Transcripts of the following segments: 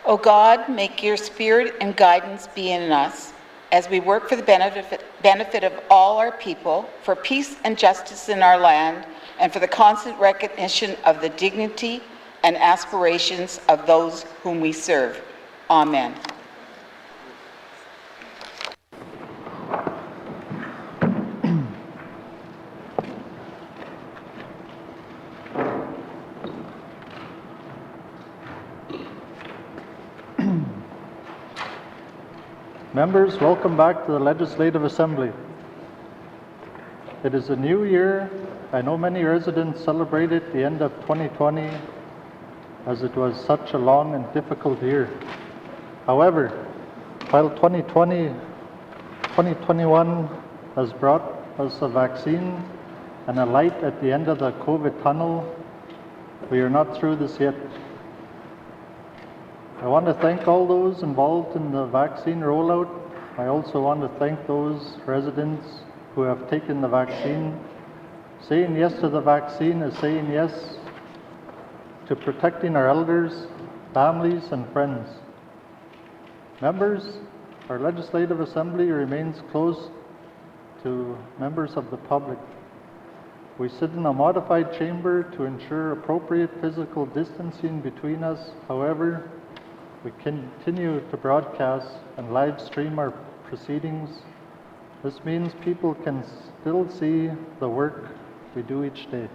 O God, make your spirit and guidance be in us as we work for the benefit of all our people, for peace and justice in our land, and for the constant recognition of the dignity and aspirations of those whom we serve. Amen. Members, welcome back to the Legislative Assembly. It is a new year. I know many residents celebrated the end of 2020 as it was such a long and difficult year. However, while 2021 has brought us a vaccine and a light at the end of the COVID tunnel, we are not through this yet. I want to thank all those involved in the vaccine rollout. I also want to thank those residents who have taken the vaccine. Saying yes to the vaccine is saying yes to protecting our elders, families, and friends. Members, our Legislative Assembly remains closed to members of the public. We sit in a modified chamber to ensure appropriate physical distancing between us. However, we continue to broadcast and live stream our proceedings. This means people can still see the work we do each day.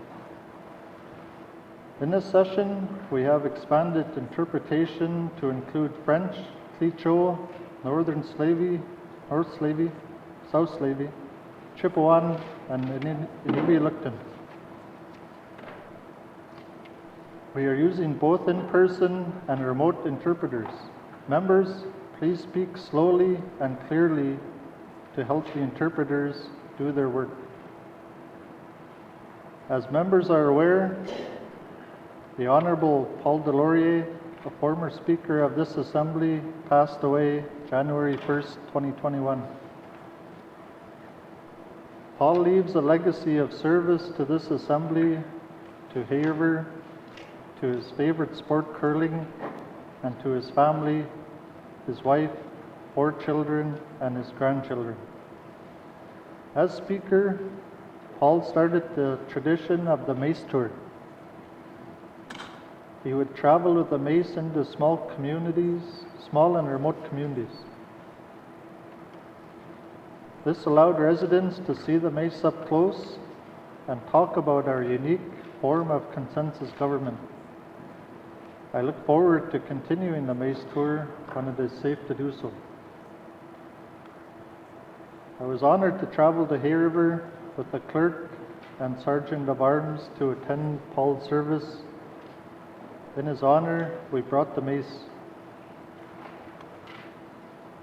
In this session, we have expanded interpretation to include French, Tlicho, Northern Slavey, North Slavey, South Slavey, Chippewan, and N.W.T. We are using both in-person and remote interpreters. Members, please speak slowly and clearly to help the interpreters do their work. As members are aware, the Honorable Paul Delorier, a former Speaker of this Assembly, passed away January 1st, 2021. Paul leaves a legacy of service to this Assembly, to Hayriver, to his favorite sport, curling, and to his family, his wife, 4 children, and his grandchildren. As Speaker, Paul started the tradition of the Mace Tour. He would travel with the mace into small and remote communities. This allowed residents to see the mace up close and talk about our unique form of consensus government. I look forward to continuing the Mace Tour when it is safe to do so. I was honored to travel to Hayriver with the clerk and sergeant of arms to attend Paul's service. In his honor, we brought the mace.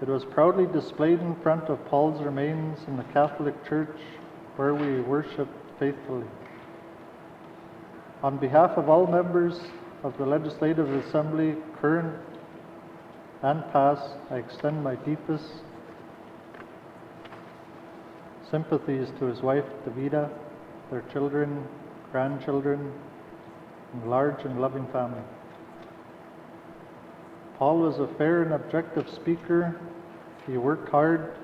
It was proudly displayed in front of Paul's remains in the Catholic Church, where we worshiped faithfully. On behalf of all members of the Legislative Assembly, current and past, I extend my deepest sympathies to his wife, Davida, their children, grandchildren, and large and loving family. Paul was a fair and objective speaker. He worked hard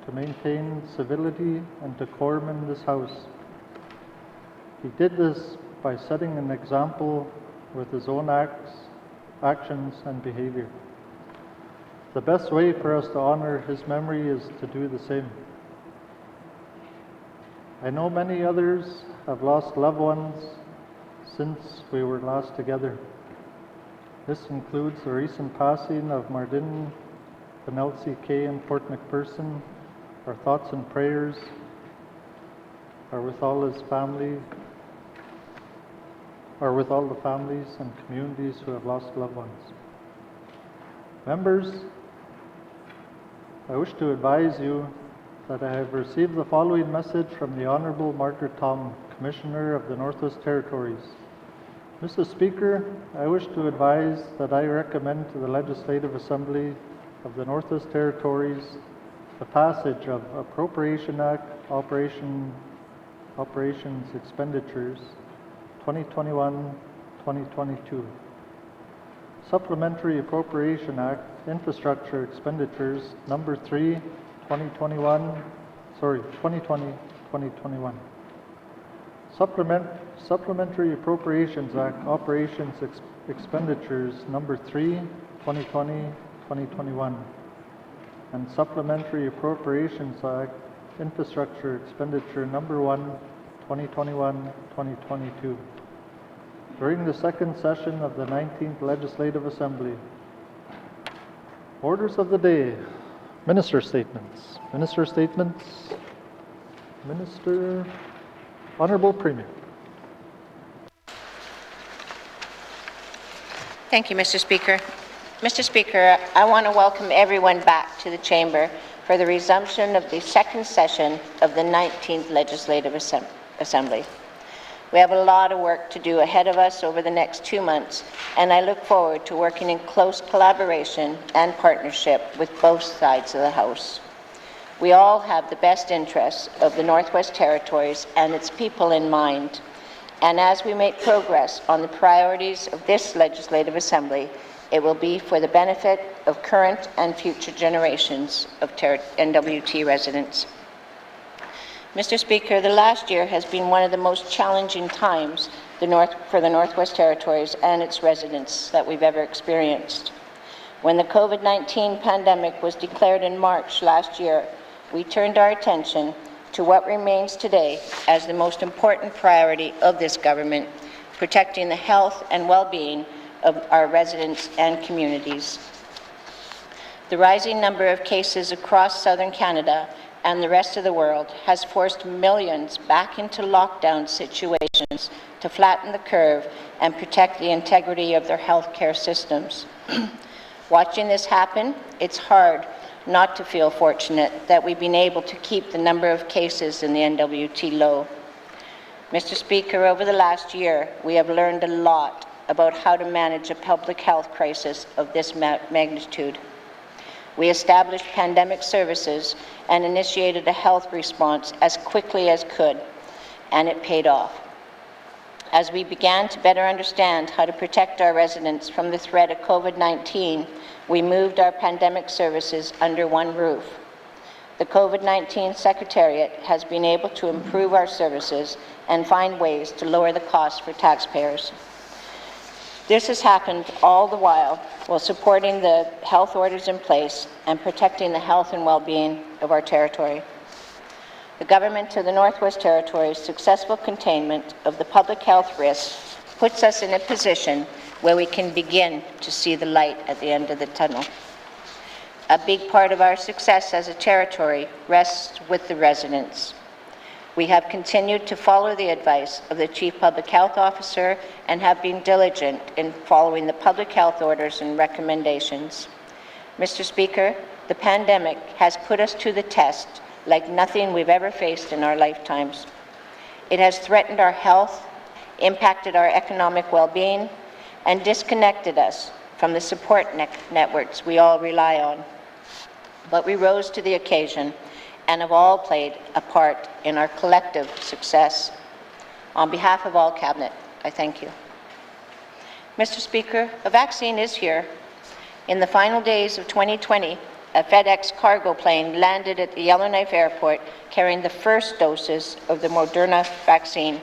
to maintain civility and decorum in this House. He did this by setting an example with his own actions, and behavior. The best way for us to honor his memory is to do the same. I know many others have lost loved ones since we were last together. This includes the recent passing of Mardin N.W.T in Port McPherson. Our thoughts and prayers are with all his family, or with all the families and communities who have lost loved ones. Members, I wish to advise you that I have received the following message from the Honorable Margaret Tom, Commissioner of the Northwest Territories. Mr. Speaker, I wish to advise that I recommend to the Legislative Assembly of the Northwest Territories the passage of Appropriation Act Operations Expenditures 2021-2022. Supplementary Appropriation Act, Infrastructure Expenditures, number 3, 2020-2021. Supplementary Appropriations Act, Operations Expenditures, number 3, 2020-2021. And Supplementary Appropriations Act, Infrastructure Expenditure, number 1, 2021-2022. During the second session of the 19th Legislative Assembly. Orders of the day. Minister statements. Minister statements. Minister, Honorable Premier. Thank you, Mr. Speaker. Mr. Speaker, I want to welcome everyone back to the Chamber for the resumption of the second session of the 19th Legislative Assembly. We have a lot of work to do ahead of us over the next 2 months, and I look forward to working in close collaboration and partnership with both sides of the House. We all have the best interests of the Northwest Territories and its people in mind, and as we make progress on the priorities of this Legislative Assembly, it will be for the benefit of current and future generations of N.W.T. residents. Mr. Speaker, the last year has been one of the most challenging times for the Northwest Territories and its residents that we've ever experienced. When the COVID-19 pandemic was declared in March last year, we turned our attention to what remains today as the most important priority of this government, protecting the health and well-being of our residents and communities. The rising number of cases across southern Canada and the rest of the world has forced millions back into lockdown situations to flatten the curve and protect the integrity of their healthcare systems. Watching this happen, it's hard not to feel fortunate that we've been able to keep the number of cases in the N.W.T. low. Mr. Speaker, over the last year, we have learned a lot about how to manage a public health crisis of this magnitude. We established pandemic services and initiated a health response as quickly as could, and it paid off. As we began to better understand how to protect our residents from the threat of COVID-19, we moved our pandemic services under one roof. The COVID-19 Secretariat has been able to improve our services and find ways to lower the cost for taxpayers. This has happened all the while supporting the health orders in place and protecting the health and well-being of our territory. The government of the Northwest Territories' successful containment of the public health risks puts us in a position where we can begin to see the light at the end of the tunnel. A big part of our success as a territory rests with the residents. We have continued to follow the advice of the Chief Public Health Officer and have been diligent in following the public health orders and recommendations. Mr. Speaker, the pandemic has put us to the test like nothing we've ever faced in our lifetimes. It has threatened our health, impacted our economic well-being, and disconnected us from the support networks we all rely on. But we rose to the occasion and have all played a part in our collective success. On behalf of all Cabinet, I thank you. Mr. Speaker, a vaccine is here. In the final days of 2020, a FedEx cargo plane landed at the Yellowknife Airport carrying the first doses of the Moderna vaccine.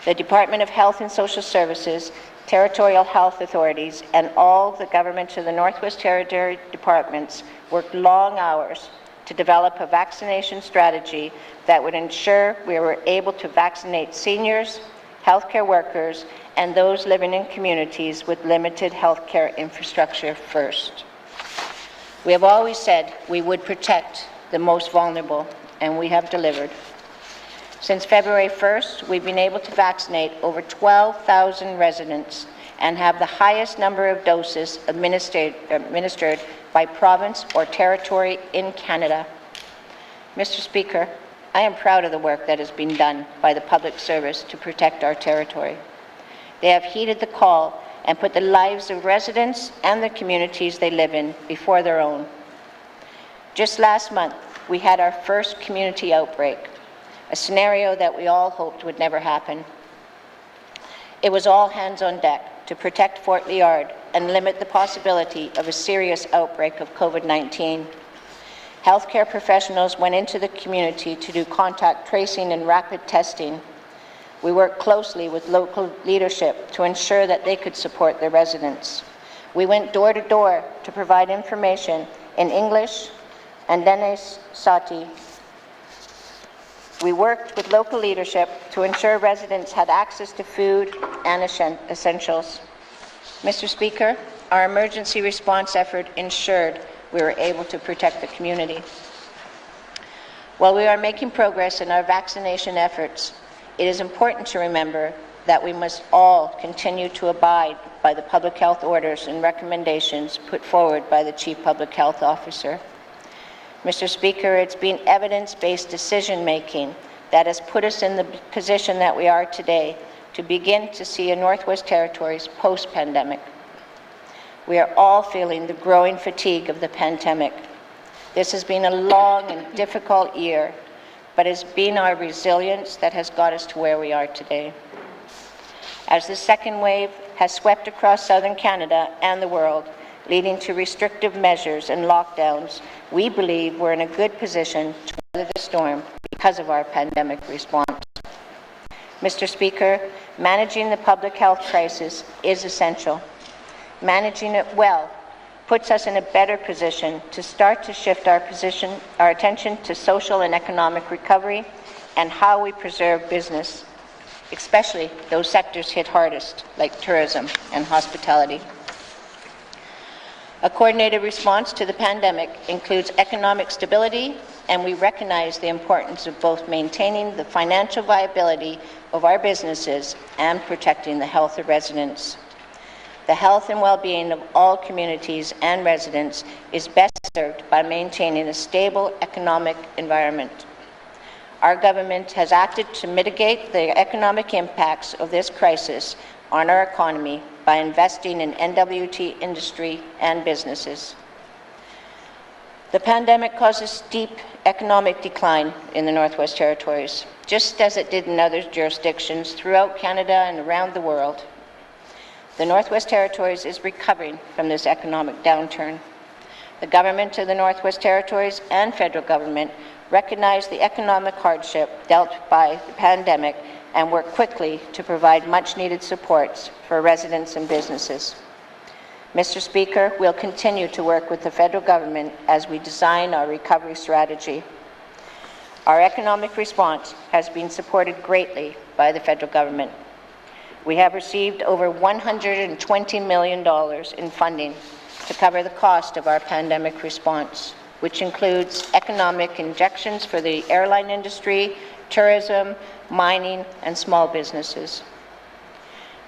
The Department of Health and Social Services, territorial health authorities, and all the governments of the Northwest Territory departments worked long hours to develop a vaccination strategy that would ensure we were able to vaccinate seniors, healthcare workers, and those living in communities with limited healthcare infrastructure first. We have always said we would protect the most vulnerable, and we have delivered. Since February 1st, we've been able to vaccinate over 12,000 residents and have the highest number of doses administered by province or territory in Canada. Mr. Speaker, I am proud of the work that has been done by the public service to protect our territory. They have heeded the call and put the lives of residents and the communities they live in before their own. Just last month, we had our first community outbreak, a scenario that we all hoped would never happen. It was all hands on deck to protect Fort Liard and limit the possibility of a serious outbreak of COVID-19. Healthcare professionals went into the community to do contact tracing and rapid testing. We worked closely with local leadership to ensure that they could support their residents. We went door to door to provide information in English and N.W.T. We worked with local leadership to ensure residents had access to food and essentials. Mr. Speaker, our emergency response effort ensured we were able to protect the community. While we are making progress in our vaccination efforts, it is important to remember that we must all continue to abide by the public health orders and recommendations put forward by the Chief Public Health Officer. Mr. Speaker, it's been evidence-based decision-making that has put us in the position that we are today to begin to see a Northwest Territories post-pandemic. We are all feeling the growing fatigue of the pandemic. This has been a long and difficult year, but it's been our resilience that has got us to where we are today. As the second wave has swept across southern Canada and the world, leading to restrictive measures and lockdowns, we believe we're in a good position to weather the storm because of our pandemic response. Mr. Speaker, managing the public health crisis is essential. Managing it well puts us in a better position to start to shift our attention to social and economic recovery and how we preserve business, especially those sectors hit hardest, like tourism and hospitality. A coordinated response to the pandemic includes economic stability, and we recognize the importance of both maintaining the financial viability of our businesses and protecting the health of residents. The health and well-being of all communities and residents is best served by maintaining a stable economic environment. Our government has acted to mitigate the economic impacts of this crisis on our economy by investing in N.W.T industry and businesses. The pandemic caused a steep economic decline in the Northwest Territories, just as it did in other jurisdictions throughout Canada and around the world. The Northwest Territories is recovering from this economic downturn. The government of the Northwest Territories and federal government recognize the economic hardship dealt by the pandemic and work quickly to provide much-needed supports for residents and businesses. Mr. Speaker, we'll continue to work with the federal government as we design our recovery strategy. Our economic response has been supported greatly by the federal government. We have received over $120 million in funding to cover the cost of our pandemic response, which includes economic injections for the airline industry, tourism, mining, and small businesses.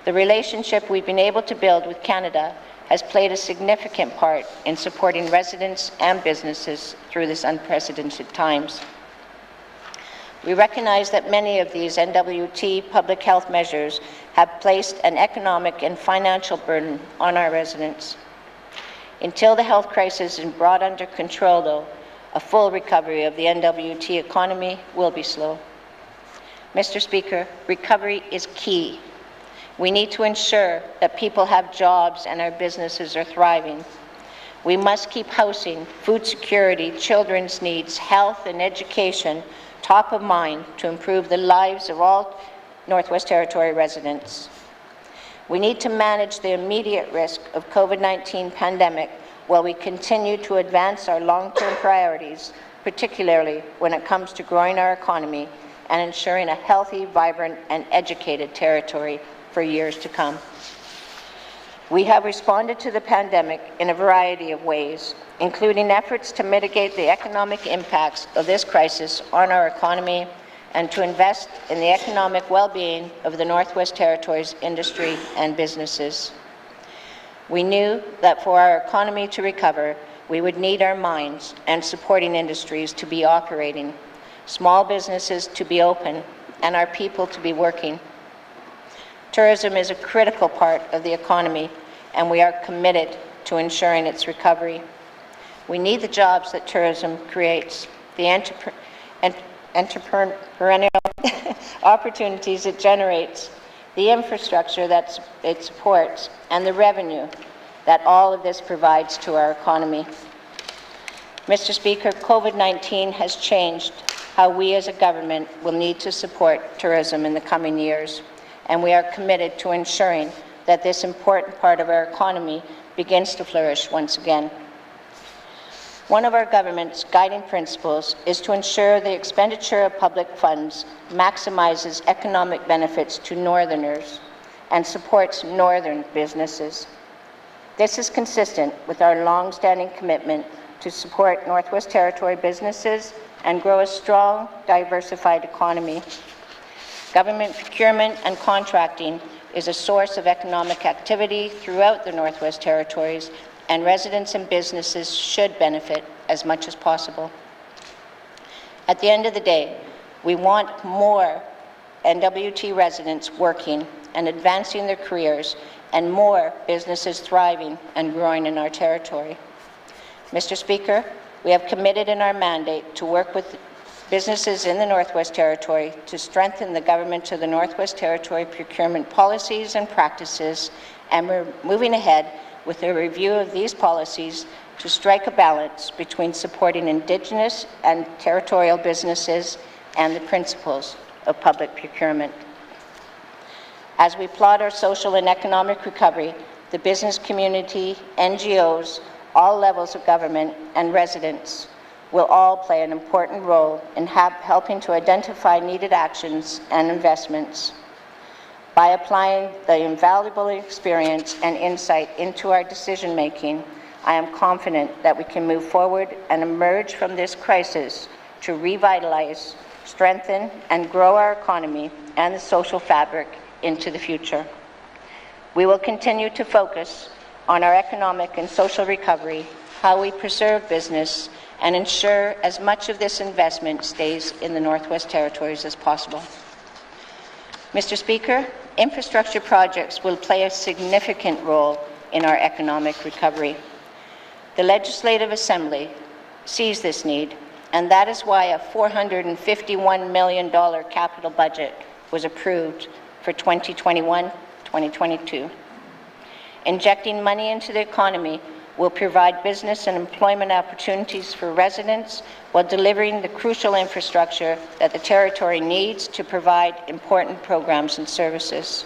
The relationship we've been able to build with Canada has played a significant part in supporting residents and businesses through this unprecedented times. We recognize that many of these N.W.T public health measures have placed an economic and financial burden on our residents. Until the health crisis is brought under control, though, a full recovery of the N.W.T economy will be slow. Mr. Speaker, recovery is key. We need to ensure that people have jobs and our businesses are thriving. We must keep housing, food security, children's needs, health, and education top of mind to improve the lives of all Northwest Territory residents. We need to manage the immediate risk of COVID-19 pandemic while we continue to advance our long-term priorities, particularly when it comes to growing our economy and ensuring a healthy, vibrant, and educated territory for years to come. We have responded to the pandemic in a variety of ways, including efforts to mitigate the economic impacts of this crisis on our economy and to invest in the economic well-being of the Northwest Territories industry and businesses. We knew that for our economy to recover, we would need our mines and supporting industries to be operating, small businesses to be open, and our people to be working. Tourism is a critical part of the economy, and we are committed to ensuring its recovery. We need the jobs that tourism creates, the entrepreneurial opportunities it generates, the infrastructure that it supports, and the revenue that all of this provides to our economy. Mr. Speaker, COVID-19 has changed how we as a government will need to support tourism in the coming years, and we are committed to ensuring that this important part of our economy begins to flourish once again. One of our government's guiding principles is to ensure the expenditure of public funds maximizes economic benefits to Northerners and supports Northern businesses. This is consistent with our long-standing commitment to support Northwest Territory businesses and grow a strong, diversified economy. Government procurement and contracting is a source of economic activity throughout the Northwest Territories, and residents and businesses should benefit as much as possible. At the end of the day, we want more N.W.T. residents working and advancing their careers, and more businesses thriving and growing in our territory. Mr. Speaker, we have committed in our mandate to work with businesses in the Northwest Territory to strengthen the government of the Northwest Territory procurement policies and practices, and we're moving ahead with a review of these policies to strike a balance between supporting Indigenous and territorial businesses and the principles of public procurement. As we plot our social and economic recovery, the business community, NGOs, all levels of government, and residents will all play an important role in helping to identify needed actions and investments. By applying the invaluable experience and insight into our decision-making, I am confident that we can move forward and emerge from this crisis to revitalize, strengthen, and grow our economy and the social fabric into the future. We will continue to focus on our economic and social recovery, how we preserve business, and ensure as much of this investment stays in the Northwest Territories as possible. Mr. Speaker, infrastructure projects will play a significant role in our economic recovery. The Legislative Assembly sees this need, and that is why a $451 million capital budget was approved for 2021-2022. Injecting money into the economy will provide business and employment opportunities for residents while delivering the crucial infrastructure that the territory needs to provide important programs and services.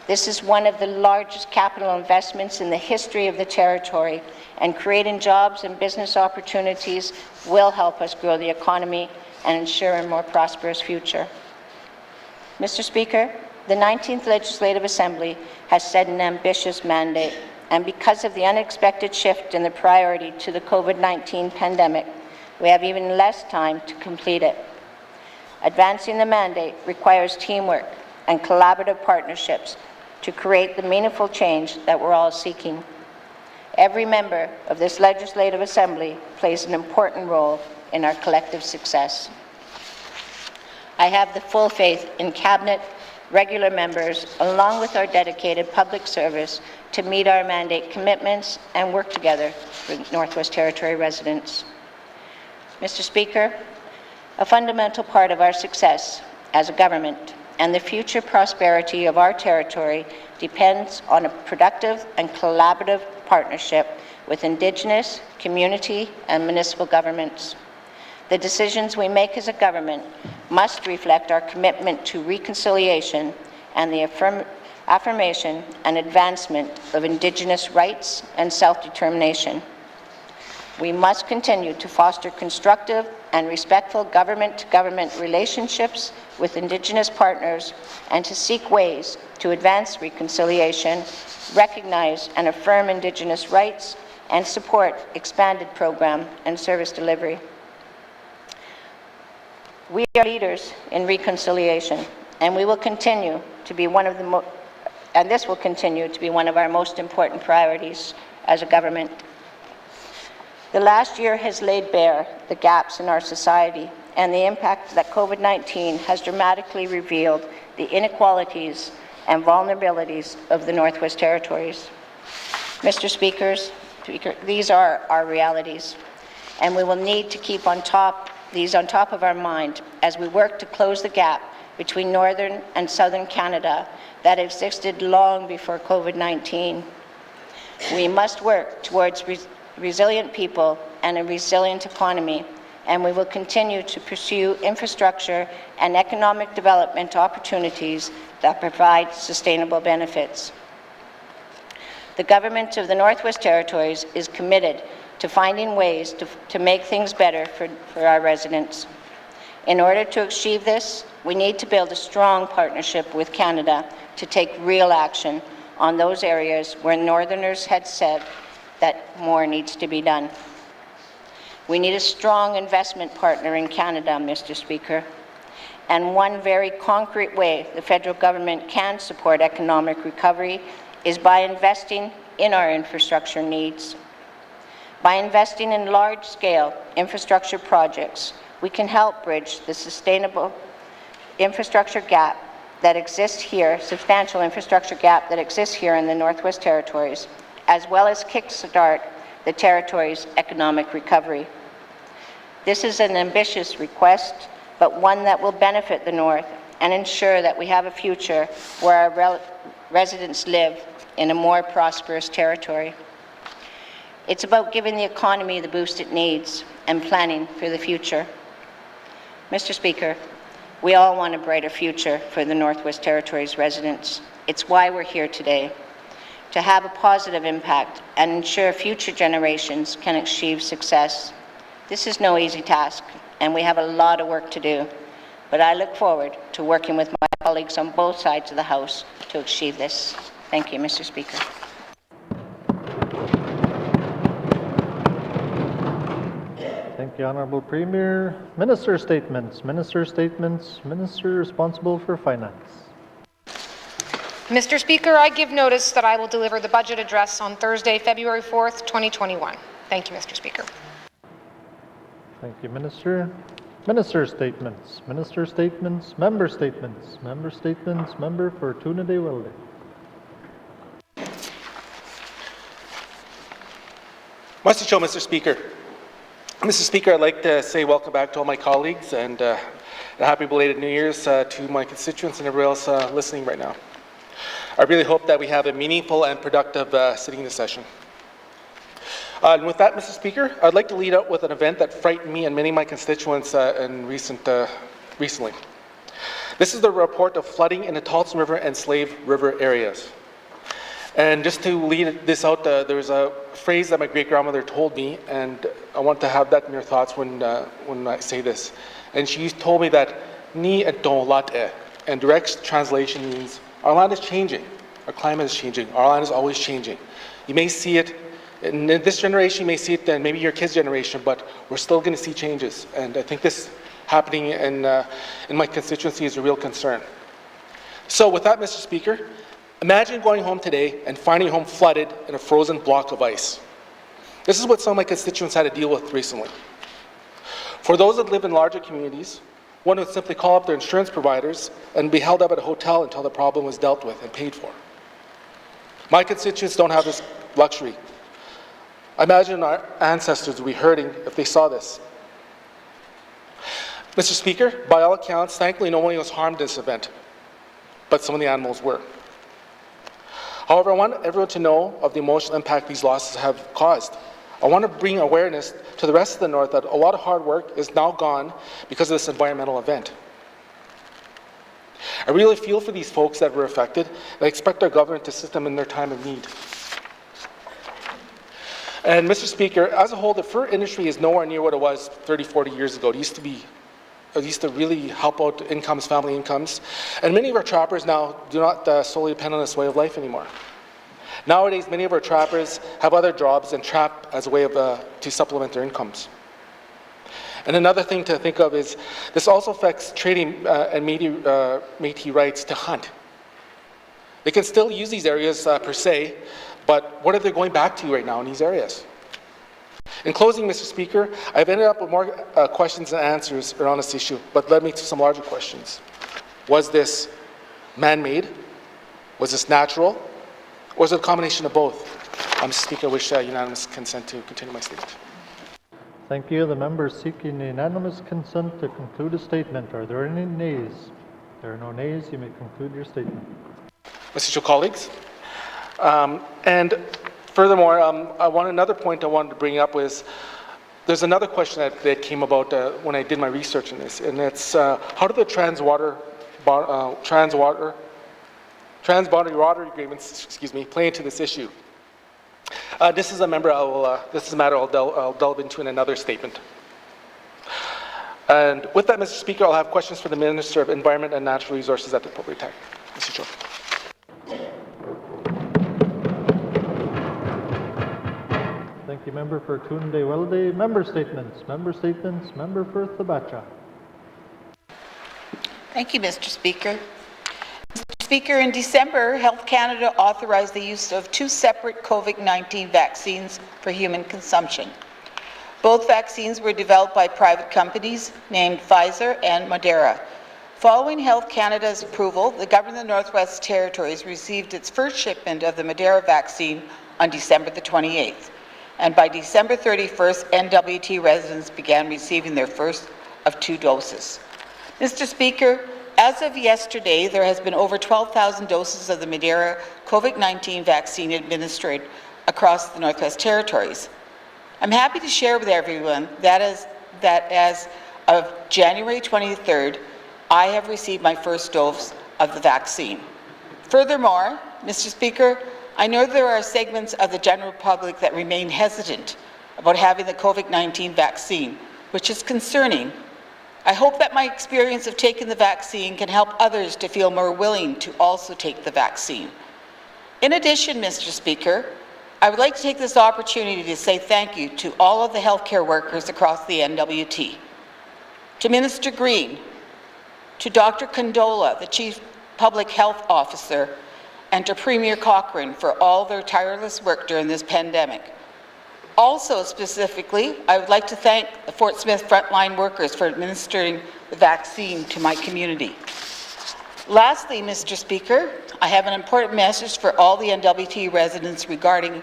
This is one of the largest capital investments in the history of the territory, and creating jobs and business opportunities will help us grow the economy and ensure a more prosperous future. Mr. Speaker, the 19th Legislative Assembly has set an ambitious mandate, and because of the unexpected shift in the priority to the COVID-19 pandemic, we have even less time to complete it. Advancing the mandate requires teamwork and collaborative partnerships to create the meaningful change that we're all seeking. Every member of this Legislative Assembly plays an important role in our collective success. I have the full faith in Cabinet, regular members, along with our dedicated public service, to meet our mandate commitments and work together for Northwest Territory residents. Mr. Speaker, a fundamental part of our success as a government and the future prosperity of our territory depends on a productive and collaborative partnership with Indigenous, community, and municipal governments. The decisions we make as a government must reflect our commitment to reconciliation and the affirmation and advancement of Indigenous rights and self-determination. We must continue to foster constructive and respectful government-to-government relationships with Indigenous partners and to seek ways to advance reconciliation, recognize and affirm Indigenous rights, and support expanded program and service delivery. We are leaders in reconciliation, and we will continue to be one of the this will continue to be one of our most important priorities as a government. The last year has laid bare the gaps in our society and the impact that COVID-19 has dramatically revealed the inequalities and vulnerabilities of the Northwest Territories. Mr. Speaker, these are our realities, and we will need to keep these on top of our mind as we work to close the gap between Northern and Southern Canada that existed long before COVID-19. We must work towards resilient people and a resilient economy, and we will continue to pursue infrastructure and economic development opportunities that provide sustainable benefits. The Government of the Northwest Territories is committed to finding ways to make things better for our residents. In order to achieve this, we need to build a strong partnership with Canada to take real action on those areas where Northerners had said that more needs to be done. We need a strong investment partner in Canada, Mr. Speaker. And one very concrete way the federal government can support economic recovery is by investing in our infrastructure needs. By investing in large-scale infrastructure projects, we can help bridge the sustainable infrastructure gap that exists here, substantial infrastructure gap that exists here in the Northwest Territories, as well as kickstart the Territories' economic recovery. This is an ambitious request, but one that will benefit the North and ensure that we have a future where our residents live in a more prosperous territory. It's about giving the economy the boost it needs and planning for the future. Mr. Speaker, we all want a brighter future for the Northwest Territories residents. It's why we're here today, to have a positive impact and ensure future generations can achieve success. This is no easy task, and we have a lot of work to do, but I look forward to working with my colleagues on both sides of the House to achieve this. Thank you, Mr. Speaker. Thank you, Honourable Premier. Minister statements. Minister statements. Minister responsible for finance. Mr. Speaker, I give notice that I will deliver the budget address on Thursday, February 4th, 2021. Thank you, Mr. Speaker. Thank you, Minister. Minister statements. Minister statements. Member statements. Member statements. Member for Tuna de Wilde. Mr. Speaker. Mr. Speaker, I'd like to say welcome back to all my colleagues and a happy belated New Year's to my constituents and everybody else listening right now. I really hope that we have a meaningful and productive sitting this session. And with that, Mr. Speaker, I'd like to lead out with an event that frightened me and many of my constituents recently. This is the report of flooding in the Tahltan River and Slave River areas. And just to lead this out, there's a phrase that my great-grandmother told me, and I want to have that in your thoughts when I say this. And she told me that N.W.T, and direct translation means our land is changing, our climate is changing, our land is always changing. You may see it in this generation, you may see it in maybe your kids' generation, but we're still going to see changes. And I think this happening in my constituency is a real concern. So with that, Mr. Speaker, imagine going home today and finding your home flooded in a frozen block of ice. This is what some of my constituents had to deal with recently. For those that live in larger communities, one would simply call up their insurance providers and be held up at a hotel until the problem was dealt with and paid for. My constituents don't have this luxury. I imagine our ancestors would be hurting if they saw this. Mr. Speaker, by all accounts, thankfully no one was harmed in this event, but some of the animals were. However, I want everyone to know of the emotional impact these losses have caused. I want to bring awareness to the rest of the North that a lot of hard work is now gone because of this environmental event. I really feel for these folks that were affected, and I expect our government to assist them in their time of need. And Mr. Speaker, as a whole, the fur industry is nowhere near what it was 30, 40 years ago. It used to really help out incomes, family incomes. And many of our trappers now do not solely depend on this way of life anymore. Nowadays, many of our trappers have other jobs and trap as a way of to supplement their incomes. And another thing to think of is this also affects trading and Métis rights to hunt. They can still use these areas per se, but what are they going back to right now in these areas? In closing, Mr. Speaker, I've ended up with more questions and answers around this issue, but led me to some larger questions. Was this man-made? Was this natural? Or was it a combination of both? Mr. Speaker, I wish unanimous consent to continue my statement. Thank you. The member seeking unanimous consent to conclude a statement. Are there any nays? If there are no nays, you may conclude your statement. Mr. Chair, colleagues, and Furthermore, another point I wanted to bring up was there's another question that came about when I did my research in this, and it's how do the transboundary water agreements, play into this issue? This is a matter I'll delve into in another statement. And with that, Mr. Speaker, I'll have questions for the Minister of Environment and Natural Resources at the appropriate time. Mr. Chair. Thank you, Member for Tunde-Welde. Member statements. Member for Thabacha. Thank you, Mr. Speaker. Mr. Speaker, in December, Health Canada authorized the use of 2 separate COVID-19 vaccines for human consumption. Both vaccines were developed by private companies named Pfizer and Moderna. Following Health Canada's approval, the Government of the Northwest Territories received its first shipment of the Moderna vaccine on December the 28th. And by December 31st, N.W.T. residents began receiving their first of 2 doses. Mr. Speaker, as of yesterday, there has been over 12,000 doses of the Moderna COVID-19 vaccine administered across the Northwest Territories. I'm happy to share with everyone that as of January 23rd, I have received my first dose of the vaccine. Furthermore, Mr. Speaker, I know there are segments of the general public that remain hesitant about having the COVID-19 vaccine, which is concerning. I hope that my experience of taking the vaccine can help others to feel more willing to also take the vaccine. In addition, Mr. Speaker, I would like to take this opportunity to say thank you to all of the healthcare workers across the N.W.T, to Minister Green, to Dr. Condola, the Chief Public Health Officer, and to Premier Cochrane for all their tireless work during this pandemic. Also, specifically, I would like to thank the Fort Smith frontline workers for administering the vaccine to my community. Lastly, Mr. Speaker, I have an important message for all the N.W.T. residents regarding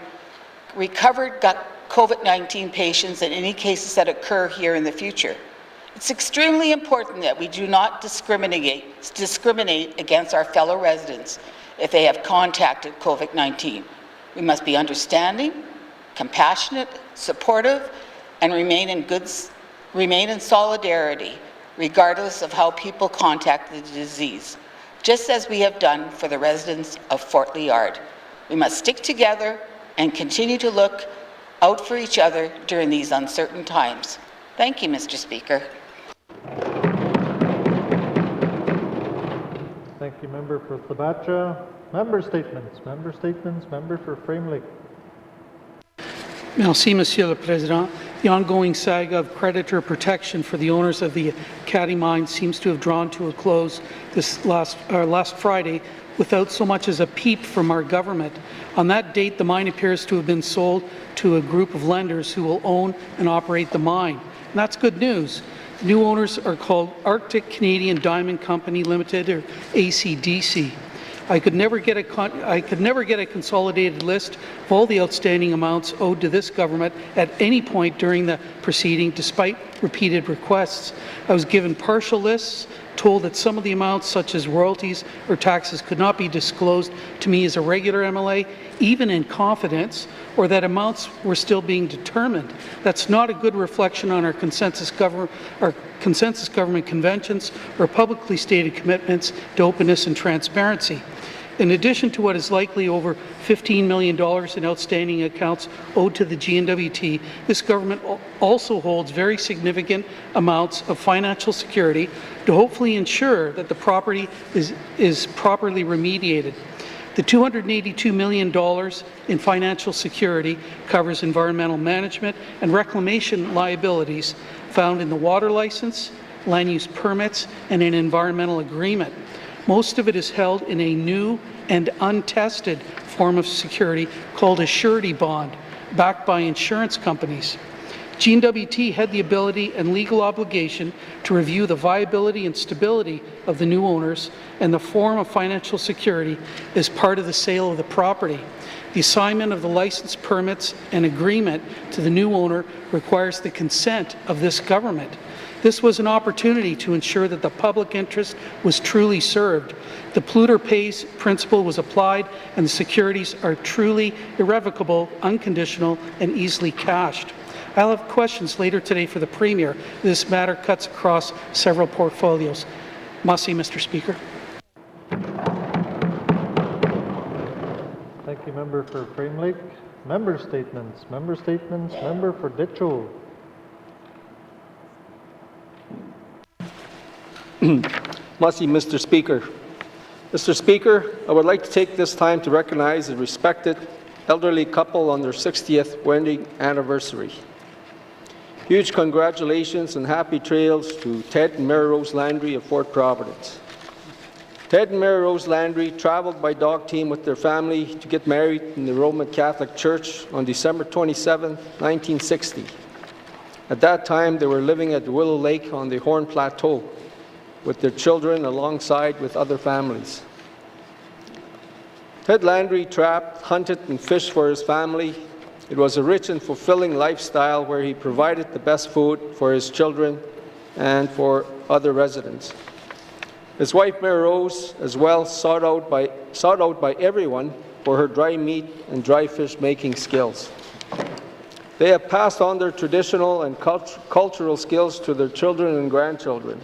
recovered COVID-19 patients and any cases that occur here in the future. It's extremely important that we do not discriminate against our fellow residents if they have contacted COVID-19. We must be understanding, compassionate, supportive, and remain in solidarity, regardless of how people contact the disease, just as we have done for the residents of Fort Liard. We must stick together and continue to look out for each other during these uncertain times. Thank you, Mr. Speaker. Thank you, Member for Thabacha. Member statements. Member for Frame Lake. Merci, Monsieur le Président. The ongoing saga of creditor protection for the owners of the Caddy mine seems to have drawn to a close this last Friday without so much as a peep from our government. On that date, the mine appears to have been sold to a group of lenders who will own and operate the mine. And that's good news. The new owners are called Arctic Canadian Diamond Company Limited, or ACDC. I could never get a consolidated list of all the outstanding amounts owed to this government at any point during the proceeding, despite repeated requests. I was given partial lists, told that some of the amounts, such as royalties or taxes, could not be disclosed to me as a regular MLA, even in confidence, or that amounts were still being determined. That's not a good reflection on our consensus government conventions or publicly stated commitments to openness and transparency. In addition to what is likely over $15 million in outstanding accounts owed to the N.W.T, this government also holds very significant amounts of financial security to hopefully ensure that the property is properly remediated. The $282 million in financial security covers environmental management and reclamation liabilities found in the water license, land use permits, and an environmental agreement. Most of it is held in a new and untested form of security called a surety bond, backed by insurance companies. N.W.T had the ability and legal obligation to review the viability and stability of the new owners and the form of financial security as part of the sale of the property. The assignment of the license permits and agreement to the new owner requires the consent of this government. This was an opportunity to ensure that the public interest was truly served. The polluter pays principle was applied, and the securities are truly irrevocable, unconditional, and easily cashed. I'll have questions later today for the Premier. This matter cuts across several portfolios. Mussy, Mr. Speaker. Thank you, member for Frame Lake. Member statements. Member statements. Member for Ditcho. Mussy, Mr. Speaker. Mr. Speaker, I would like to take this time to recognize a respected elderly couple on their 60th wedding anniversary. Huge congratulations and happy trails to Ted and Mary Rose Landry of Fort Providence. Ted and Mary Rose Landry traveled by dog team with their family to get married in the Roman Catholic Church on December 27, 1960. At that time, they were living at Willow Lake on the Horn Plateau with their children alongside with other families. Ted Landry trapped, hunted, and fished for his family. It was a rich and fulfilling lifestyle where he provided the best food for his children and for other residents. His wife, Mary Rose, as well, sought out by everyone for her dry meat and dry fish making skills. They have passed on their traditional and cultural skills to their children and grandchildren.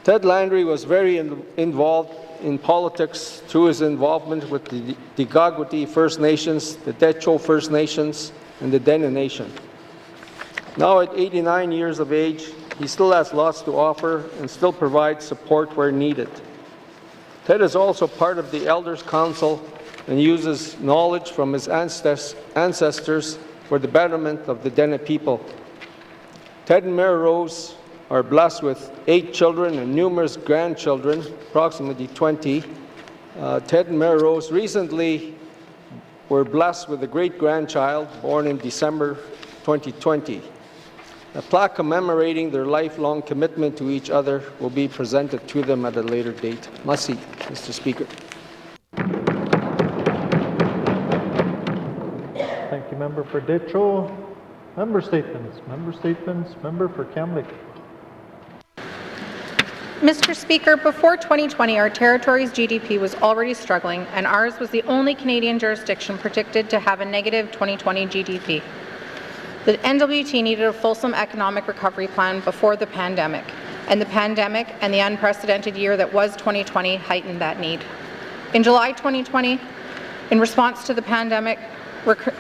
Ted Landry was very involved in politics through his involvement with the N.W.T First Nations, the Dehcho First Nations, and the Dene Nation. Now at 89 years of age, he still has lots to offer and still provides support where needed. Ted is also part of the Elders Council and uses knowledge from his ancestors for the betterment of the Dene people. Ted and Mary Rose are blessed with 8 children and numerous grandchildren, approximately 20. Ted and Mary Rose recently were blessed with a great-grandchild born in December 2020. A plaque commemorating their lifelong commitment to each other will be presented to them at a later date. Mussy, Mr. Speaker. Thank you, member for Ditcho. Member statements. Member statements. Member for Kamloops. Mr. Speaker, before 2020, our territory's GDP was already struggling, and ours was the only Canadian jurisdiction predicted to have a negative 2020 GDP. The N.W.T needed a fulsome economic recovery plan before the pandemic, and the pandemic and the unprecedented year that was 2020 heightened that need. In July 2020, in response to the pandemic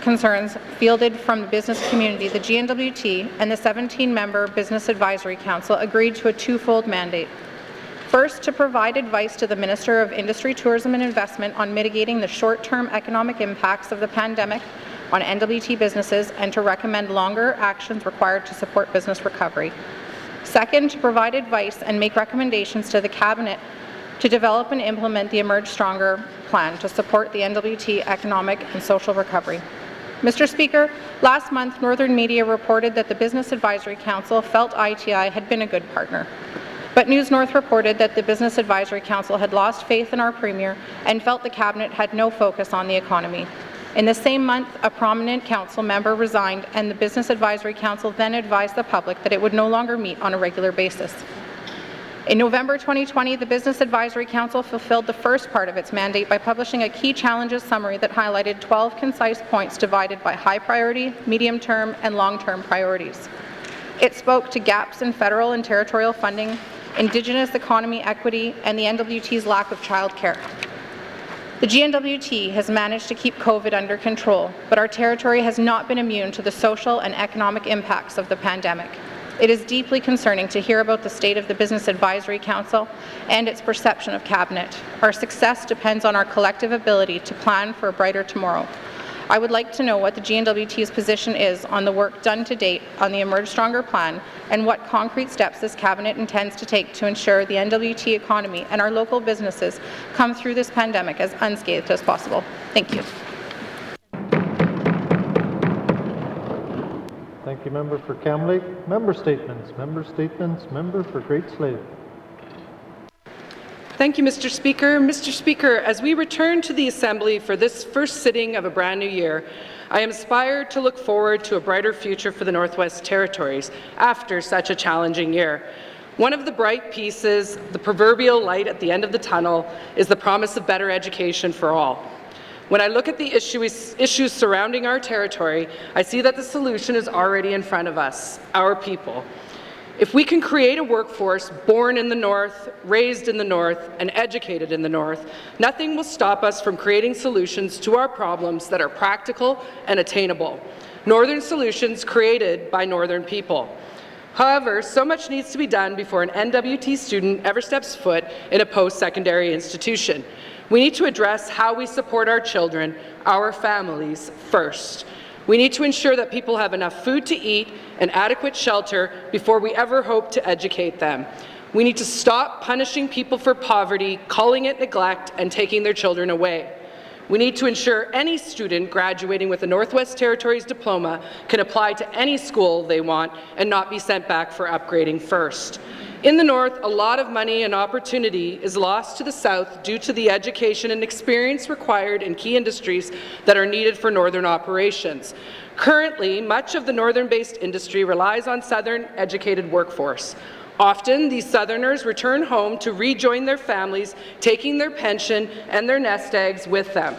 concerns fielded from the business community, the N.W.T and the 17-member Business Advisory Council agreed to a twofold mandate. First, to provide advice to the Minister of Industry, Tourism and Investment on mitigating the short-term economic impacts of the pandemic on N.W.T businesses and to recommend longer actions required to support business recovery. Second, to provide advice and make recommendations to the Cabinet to develop and implement the Emerge Stronger plan to support the N.W.T economic and social recovery. Mr. Speaker, last month, Northern Media reported that the Business Advisory Council felt ITI had been a good partner. But News North reported that the Business Advisory Council had lost faith in our Premier and felt the Cabinet had no focus on the economy. In the same month, a prominent council member resigned, and the Business Advisory Council then advised the public that it would no longer meet on a regular basis. In November 2020, the Business Advisory Council fulfilled the first part of its mandate by publishing a key challenges summary that highlighted 12 concise points divided by high priority, medium term, and long-term priorities. It spoke to gaps in federal and territorial funding, Indigenous economy equity, and the N.W.T's lack of childcare. The N.W.T has managed to keep COVID under control, but our territory has not been immune to the social and economic impacts of the pandemic. It is deeply concerning to hear about the state of the Business Advisory Council and its perception of Cabinet. Our success depends on our collective ability to plan for a brighter tomorrow. I would like to know what the N.W.T's position is on the work done to date on the Emerge Stronger plan and what concrete steps this Cabinet intends to take to ensure the N.W.T economy and our local businesses come through this pandemic as unscathed as possible. Thank you. Thank you, member for Kamloops. Member statements. Member statements. Member for Great Slave. Thank you, Mr. Speaker. Mr. Speaker, as we return to the Assembly for this first sitting of a brand new year, I am inspired to look forward to a brighter future for the Northwest Territories after such a challenging year. One of the bright pieces, the proverbial light at the end of the tunnel, is the promise of better education for all. When I look at the issues surrounding our territory, I see that the solution is already in front of us, our people. If we can create a workforce born in the North, raised in the North, and educated in the North, nothing will stop us from creating solutions to our problems that are practical and attainable. Northern solutions created by Northern people. However, so much needs to be done before an N.W.T. student ever steps foot in a post-secondary institution. We need to address how we support our children, our families, first. We need to ensure that people have enough food to eat and adequate shelter before we ever hope to educate them. We need to stop punishing people for poverty, calling it neglect, and taking their children away. We need to ensure any student graduating with a Northwest Territories diploma can apply to any school they want and not be sent back for upgrading first. In the North, a lot of money and opportunity is lost to the South due to the education and experience required in key industries that are needed for Northern operations. Currently, much of the Northern-based industry relies on Southern-educated workforce. Often, these Southerners return home to rejoin their families, taking their pension and their nest eggs with them.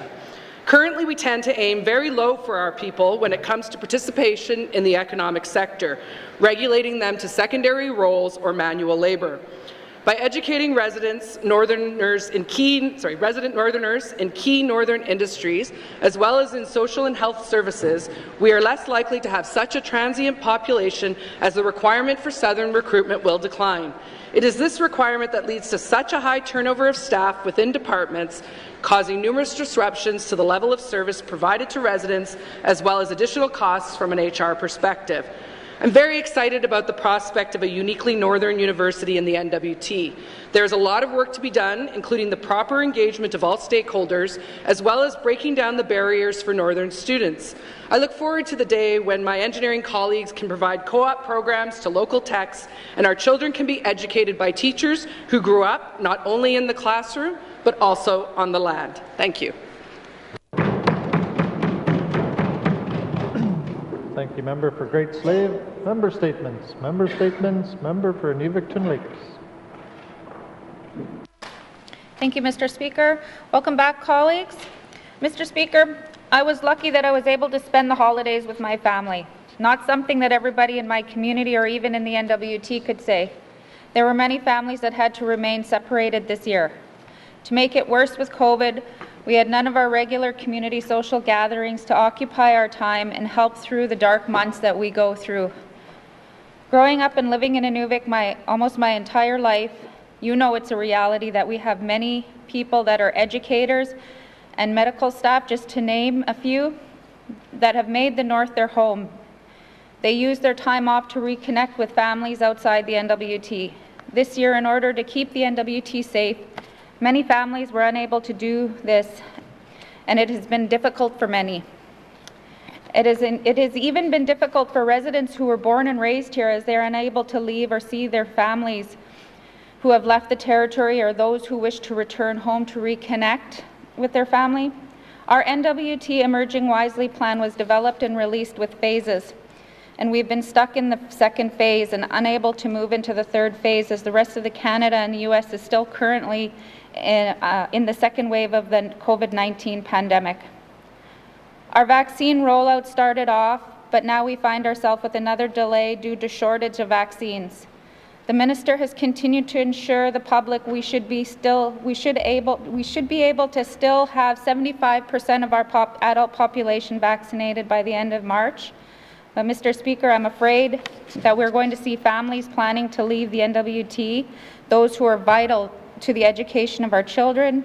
Currently, we tend to aim very low for our people when it comes to participation in the economic sector, regulating them to secondary roles or manual labour. By educating resident Northerners in key Northern industries, as well as in social and health services, we are less likely to have such a transient population as the requirement for Southern recruitment will decline. It is this requirement that leads to such a high turnover of staff within departments, causing numerous disruptions to the level of service provided to residents, as well as additional costs from an HR perspective. I'm very excited about the prospect of a uniquely Northern university in the N.W.T. There's a lot of work to be done, including the proper engagement of all stakeholders, as well as breaking down the barriers for Northern students. I look forward to the day when my engineering colleagues can provide co-op programs to local techs, and our children can be educated by teachers who grew up not only in the classroom, but also on the land. Thank you. Thank you, Member for Great Slave. Member statements. Member statements. Member for N.W.T. Lakes. Thank you, Mr. Speaker. Welcome back, colleagues. Mr. Speaker, I was lucky that I was able to spend the holidays with my family. Not something that everybody in my community or even in the N.W.T. could say. There were many families that had to remain separated this year. To make it worse with COVID, we had none of our regular community social gatherings to occupy our time and help through the dark months that we go through. Growing up and living in Inuvik almost my entire life, you know it's a reality that we have many people that are educators and medical staff, just to name a few, that have made the North their home. They use their time off to reconnect with families outside the N.W.T. This year, in order to keep the N.W.T. safe, many families were unable to do this, and it has been difficult for many. It has even been difficult for residents who were born and raised here, as they are unable to leave or see their families who have left the territory, or those who wish to return home to reconnect with their family. Our N.W.T. Emerging Wisely plan was developed and released with phases, and we've been stuck in the second phase and unable to move into the third phase, as the rest of the Canada and the U.S. is still currently in the second wave of the COVID-19 pandemic. Our vaccine rollout started off, but now we find ourselves with another delay due to shortage of vaccines. The minister has continued to ensure the public we should be able to still have 75% of our adult population vaccinated by the end of March. But Mr. Speaker, I'm afraid that we're going to see families planning to leave the N.W.T., those who are vital to the education of our children,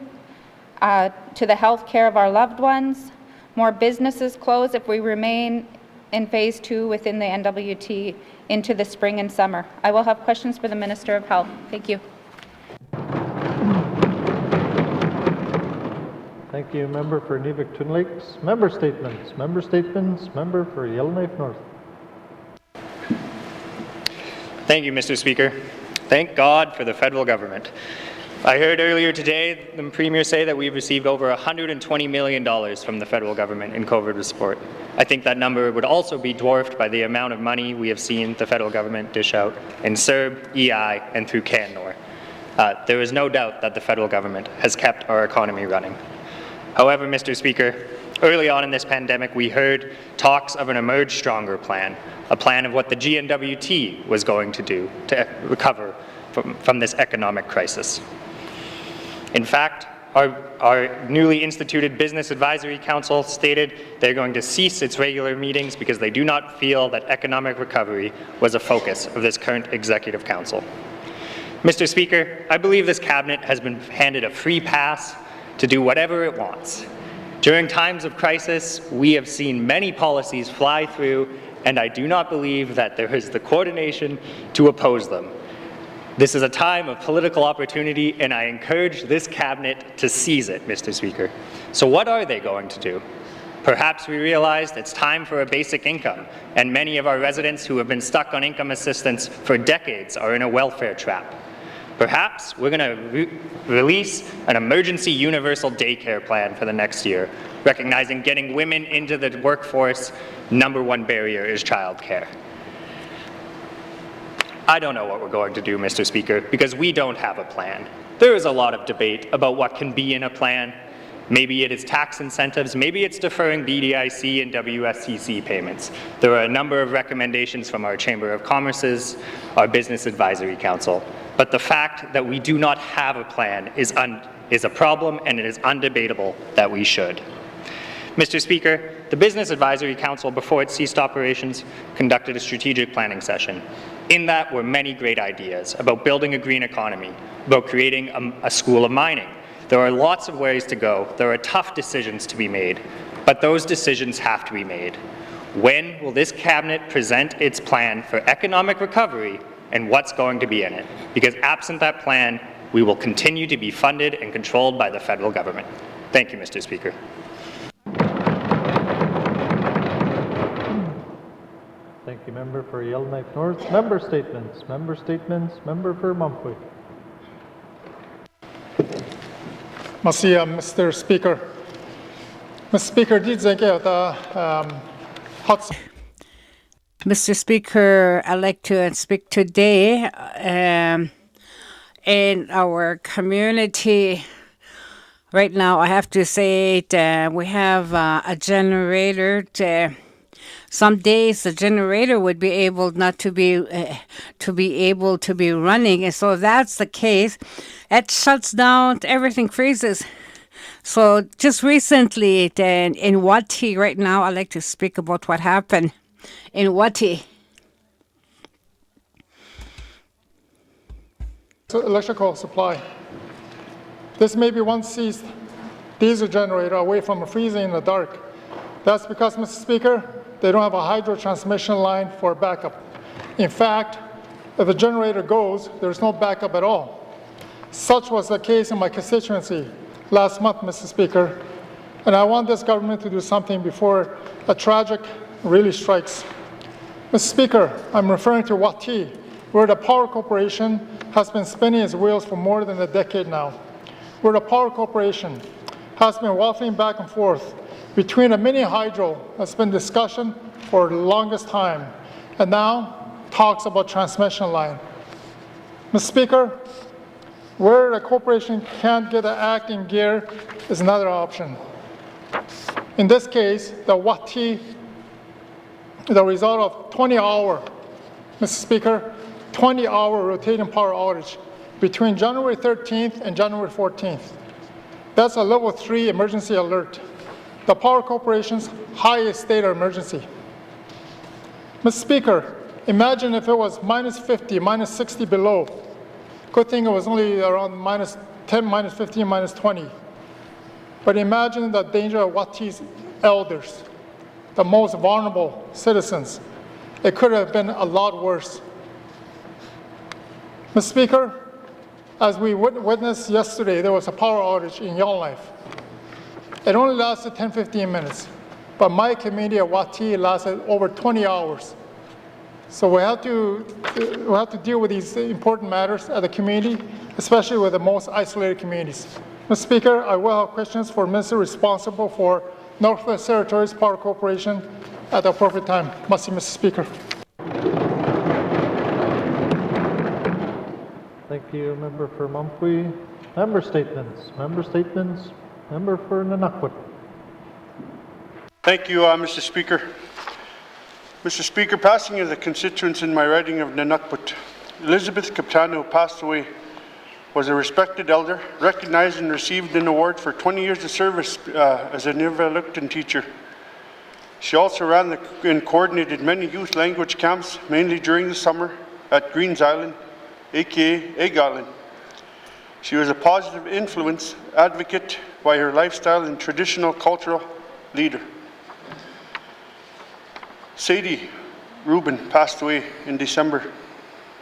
to the health care of our loved ones. More businesses close if we remain in phase 2 within the N.W.T. into the spring and summer. I will have questions for the Minister of Health. Thank you. Thank you, Member for N.W.T. Lakes. Member statements. Member statements. Member for Yellowknife North. Thank you, Mr. Speaker. Thank God for the federal government. I heard earlier today the Premier say that we've received over $120 million from the federal government in COVID support. I think that number would also be dwarfed by the amount of money we have seen the federal government dish out in CERB, EI, and through CanNor. There is no doubt that the federal government has kept our economy running. However, Mr. Speaker, early on in this pandemic, we heard talks of an Emerge Stronger plan, a plan of what the N.W.T was going to do to recover from this economic crisis. In fact, our newly instituted Business Advisory Council stated they're going to cease its regular meetings because they do not feel that economic recovery was a focus of this current Executive Council. Mr. Speaker, I believe this Cabinet has been handed a free pass to do whatever it wants. During times of crisis, we have seen many policies fly through, and I do not believe that there is the coordination to oppose them. This is a time of political opportunity, and I encourage this Cabinet to seize it, Mr. Speaker. So what are they going to do? Perhaps we realized it's time for a basic income, and many of our residents who have been stuck on income assistance for decades are in a welfare trap. Perhaps we're going to release an emergency universal daycare plan for the next year, recognizing getting women into the workforce, #1 barrier is childcare. I don't know what we're going to do, Mr. Speaker, because we don't have a plan. There is a lot of debate about what can be in a plan. Maybe it is tax incentives, maybe it's deferring BDIC and WSCC payments. There are a number of recommendations from our Chamber of Commerce's, our Business Advisory Council. But the fact that we do not have a plan is a problem, and it is undebatable that we should. Mr. Speaker, the Business Advisory Council, before it ceased operations, conducted a strategic planning session. In that were many great ideas about building a green economy, about creating a school of mining. There are lots of ways to go. There are tough decisions to be made, but those decisions have to be made. When will this Cabinet present its plan for economic recovery and what's going to be in it? Because absent that plan, we will continue to be funded and controlled by the federal government. Thank you, Mr. Speaker. Thank you, Member for Yellowknife North. Member statements. Member statements. Member for Mumford. Merci, Mr. Speaker. Mr. Speaker, Mr. Speaker, I'd like to speak today in our community. Right now, I have to say that we have a generator. Some days the generator would be able not to be able to be running, and so if that's the case, it shuts down. Everything freezes. So just recently, in N.W.T, right now, I'd like to speak about what happened in N.W.T. Electrical supply. This may be one seized diesel generator away from freezing in the dark. That's because, Mr. Speaker, they don't have a hydro transmission line for backup. In fact, if the generator goes, there's no backup at all. Such was the case in my constituency last month, Mr. Speaker, and I want this government to do something before a tragic really strikes. Mr. Speaker, I'm referring to N.W.T, where the Power Corporation has been spinning its wheels for more than a decade now, where the Power Corporation has been waffling back and forth between a mini hydro that's been discussion for the longest time, and now talks about transmission line. Mr. Speaker, where the corporation can't get the act in gear is another option. In this case, the N.W.T, the result of 20-hour, Mr. Speaker, 20-hour rotating power outage between January 13th and January 14th. That's a level 3 emergency alert, the Power Corporation's highest state of emergency. Mr. Speaker, imagine if it was -50, -60 below. Good thing it was only around -10, -15, -20. But imagine the danger of N.W.T's elders, the most vulnerable citizens. It could have been a lot worse. Mr. Speaker, as we witnessed yesterday, there was a power outage in Yellowknife. It only lasted 10-15 minutes, but my community at N.W.T lasted over 20 hours. So we have to deal with these important matters at the community, especially with the most isolated communities. Mr. Speaker, I will have questions for Minister responsible for Northwest Territories Power Corporation at the appropriate time. Mr. Speaker. Thank you, Member for Mumfwee. Member statements. Member statements. Member for N.W.T. Thank you, Mr. Speaker. Mr. Speaker, passing of the constituents in my riding of N.W.T. Elizabeth Capitano passed away, was a respected elder, recognized and received an award for 20 years of service as a N.W.T teacher. She also ran and coordinated many youth language camps, mainly during the summer at Greens Island, aka Egg Island. She was a positive influence, advocate by her lifestyle and traditional cultural leader. Sadie Rubin passed away in December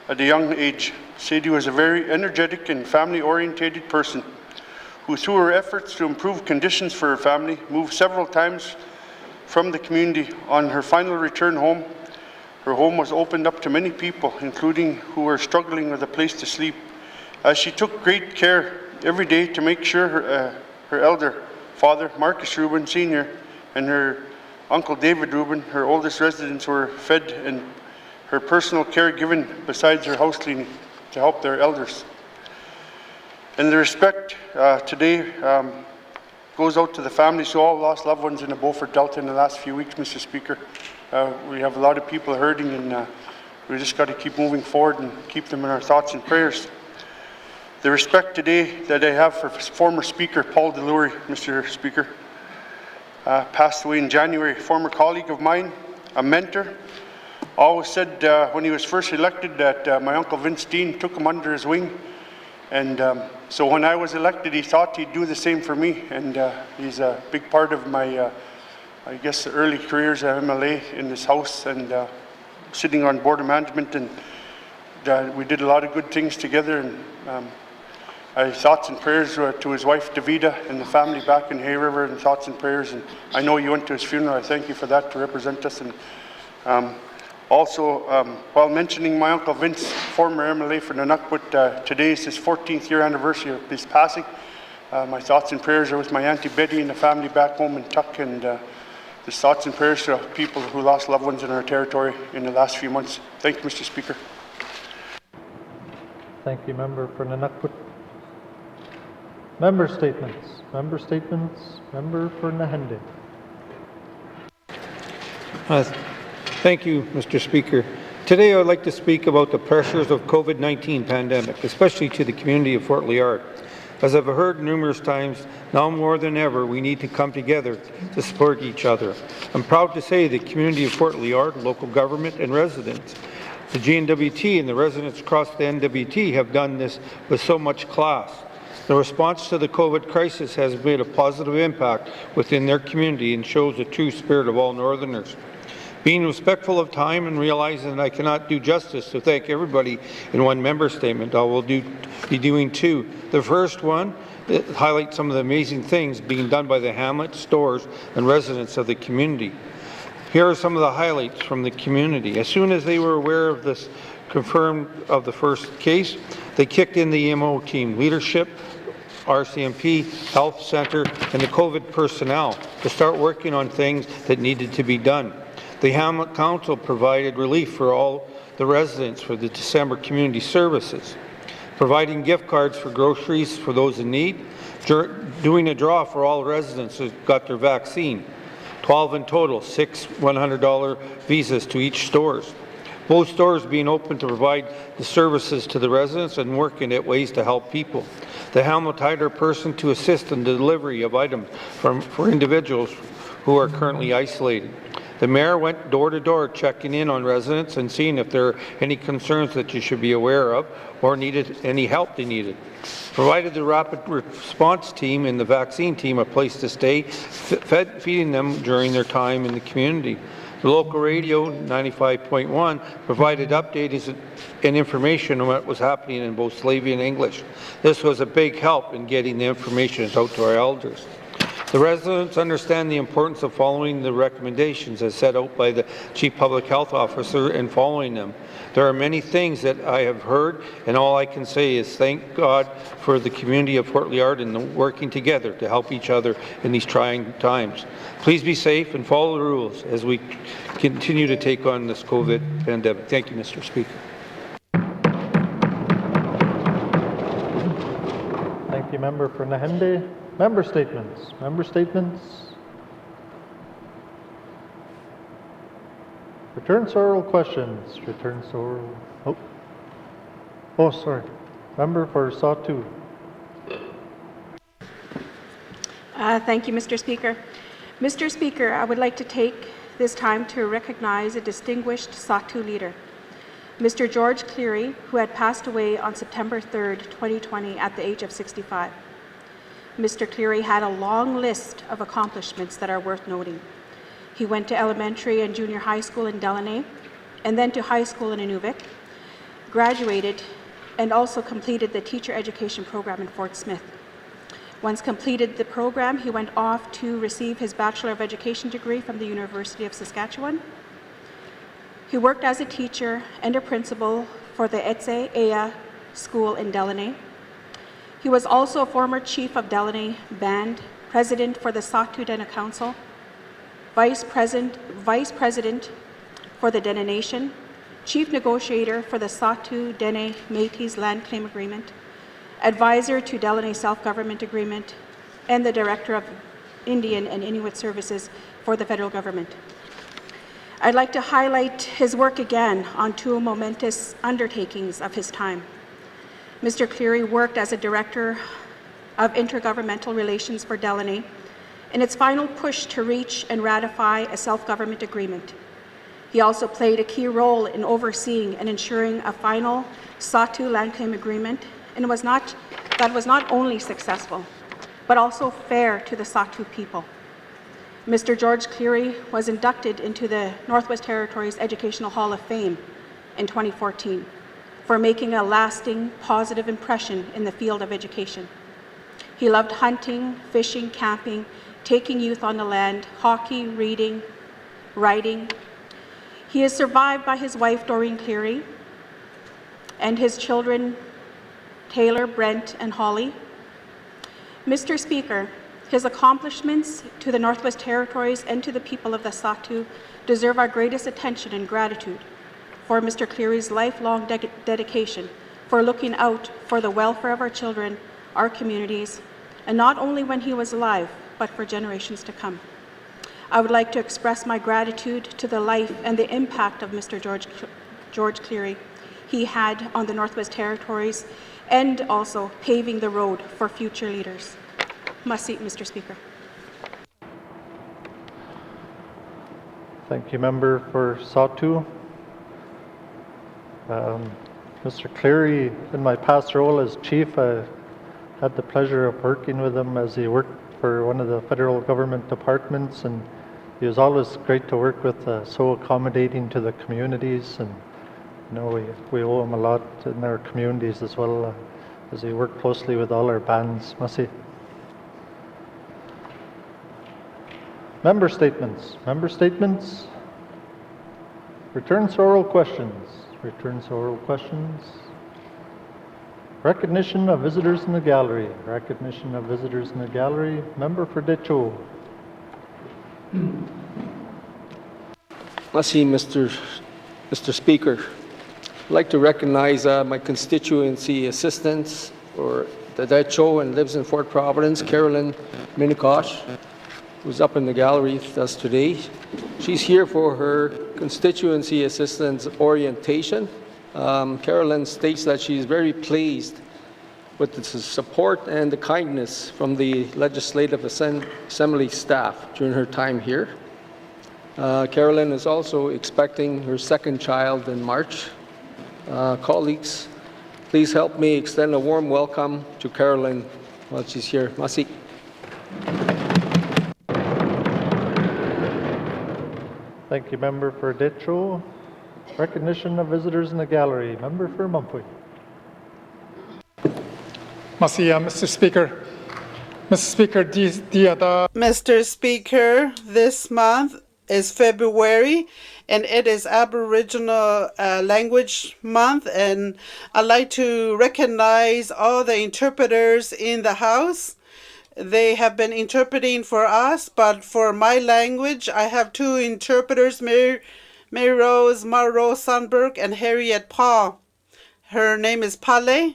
at a young age. Sadie was a very energetic and family-oriented person who, through her efforts to improve conditions for her family, moved several times from the community. On her final return home, her home was opened up to many people, including who were struggling with a place to sleep, as she took great care every day to make sure her elder father, Marcus Rubin Sr., and her Uncle David Rubin, her oldest residents, were fed, and her personal care given besides her house cleaning to help their elders. And the respect today goes out to the families who all lost loved ones in the Beaufort Delta in the last few weeks, Mr. Speaker. We have a lot of people hurting, and we just got to keep moving forward and keep them in our thoughts and prayers. The respect today that I have for former Speaker Paul Delury, Mr. Speaker, passed away in January. Former colleague of mine, a mentor, always said when he was first elected that my Uncle Vince Dean took him under his wing. And so when I was elected, he thought he'd do the same for me. And he's a big part of my, I guess, early careers at MLA in this House and sitting on Board of Management. And we did a lot of good things together. And thoughts and prayers to his wife, Davida, and the family back in Hay River, and thoughts and prayers. And I know you went to his funeral. I thank you for that, to represent us. And also, while mentioning my Uncle Vince, former MLA for N.W.T, today is his 14th year anniversary of his passing. My thoughts and prayers are with my Auntie Betty and the family back home in Tuck, and just thoughts and prayers to people who lost loved ones in our territory in the last few months. Thank you, Mr. Speaker. Thank you, Member for N.W.T. Member statements. Member statements. Member for Nahende. Thank you, Mr. Speaker. Today I would like to speak about the pressures of COVID-19 pandemic, especially to the community of Fort Liard. As I've heard numerous times, now more than ever, we need to come together to support each other. I'm proud to say the community of Fort Liard, local government and residents, the N.W.T and the residents across the N.W.T have done this with so much class. The response to the COVID crisis has made a positive impact within their community and shows the true spirit of all Northerners. Being respectful of time and realizing that I cannot do justice to thank everybody in one member statement, I will be doing two. The first one highlights some of the amazing things being done by the hamlet, stores, and residents of the community. Here are some of the highlights from the community. As soon as they were aware of this confirmed of the first case, they kicked in the EMO team, leadership, RCMP, Health Centre, and the COVID personnel to start working on things that needed to be done. The Hamlet Council provided relief for all the residents for the December community services, providing gift cards for groceries for those in need, doing a draw for all residents who got their vaccine, 12 in total, 6 $100 visas to each stores. Both stores being open to provide the services to the residents and working at ways to help people. The Hamlet hired a person to assist in the delivery of items for individuals who are currently isolated. The mayor went door to door checking in on residents and seeing if there are any concerns that you should be aware of or needed any help they needed. Provided the rapid response team and the vaccine team a place to stay, feeding them during their time in the community. The local radio, 95.1, provided updates and information on what was happening in both Slavey and English. This was a big help in getting the information out to our elders. The residents understand the importance of following the recommendations as set out by the Chief Public Health Officer and following them. There are many things that I have heard, and all I can say is thank God for the community of Fort Liard and working together to help each other in these trying times. Please be safe and follow the rules as we continue to take on this COVID pandemic. Thank you, Mr. Speaker. Thank you, Member for Nahende. Member statements. Member statements. Returns to oral questions. Returns to oral. Oh, sorry. Member for Sawtooth. Thank you, Mr. Speaker. Mr. Speaker, I would like to take this time to recognize a distinguished Sawtooth leader, Mr. George Cleary, who had passed away on September 3rd, 2020 at the age of 65. Mr. Cleary had a long list of accomplishments that are worth noting. He went to elementary and junior high school in Delaney, and then to high school in Inuvik, graduated, and also completed the teacher education program in Fort Smith. Once completed the program, he went off to receive his Bachelor of Education degree from the University of Saskatchewan. He worked as a teacher and a principal for the Etse Ea School in Delaney. He was also a former chief of Delaney Band, president for the Sawtooth Dene Council, vice president for the Dene Nation, chief negotiator for the Sawtooth Dene Métis Land Claim Agreement, advisor to Delaney Self-Government Agreement, and the director of Indian and Inuit Services for the federal government. I'd like to highlight his work again on two momentous undertakings of his time. Mr. Cleary worked as a director of intergovernmental relations for Delaney in its final push to reach and ratify a self-government agreement. He also played a key role in overseeing and ensuring a final Sawtooth land claim agreement, and that was not only successful, but also fair to the Sawtooth people. Mr. George Cleary was inducted into the Northwest Territories Educational Hall of Fame in 2014 for making a lasting, positive impression in the field of education. He loved hunting, fishing, camping, taking youth on the land, hockey, reading, writing. He is survived by his wife, Doreen Cleary, and his children, Taylor, Brent, and Holly. Mr. Speaker, his accomplishments to the Northwest Territories and to the people of the Sawtooth deserve our greatest attention and gratitude for Mr. Cleary's lifelong dedication for looking out for the welfare of our children, our communities, and not only when he was alive, but for generations to come. I would like to express my gratitude to the life and the impact of Mr. George Cleary he had on the Northwest Territories, and also paving the road for future leaders. Masi, Mr. Speaker. Thank you, Member for Sawtooth. Mr. Cleary, in my past role as chief, I had the pleasure of working with him as he worked for one of the federal government departments, and he was always great to work with, so accommodating to the communities, and you know, we owe him a lot in our communities as well, as he worked closely with all our bands. Masi. Member statements. Member statements. Returns to oral questions. Returns to oral questions. Recognition of visitors in the gallery. Recognition of visitors in the gallery. Member for Decho. Merci, Mr. Speaker. I'd like to recognize my constituency assistants for the Decho and lives in Fort Providence, Carolyn Minikosh, who's up in the gallery with us today. She's here for her constituency assistance orientation. Carolyn states that she's very pleased with the support and the kindness from the Legislative Assembly staff during her time here. Carolyn is also expecting her second child in March. Colleagues, please help me extend a warm welcome to Carolyn while she's here. Masi. Thank you, Member for Decho. Recognition of visitors in the gallery. Member for Mumford. Masi, Mr. Speaker. Mr. Speaker, Mr. Speaker, this month is February, and it is Aboriginal Language Month, and I'd like to recognize all the interpreters in the House. They have been interpreting for us, but for my language, I have two interpreters, Mary Rose Marrow Sundberg and Harriet Paul. Her name is Pale.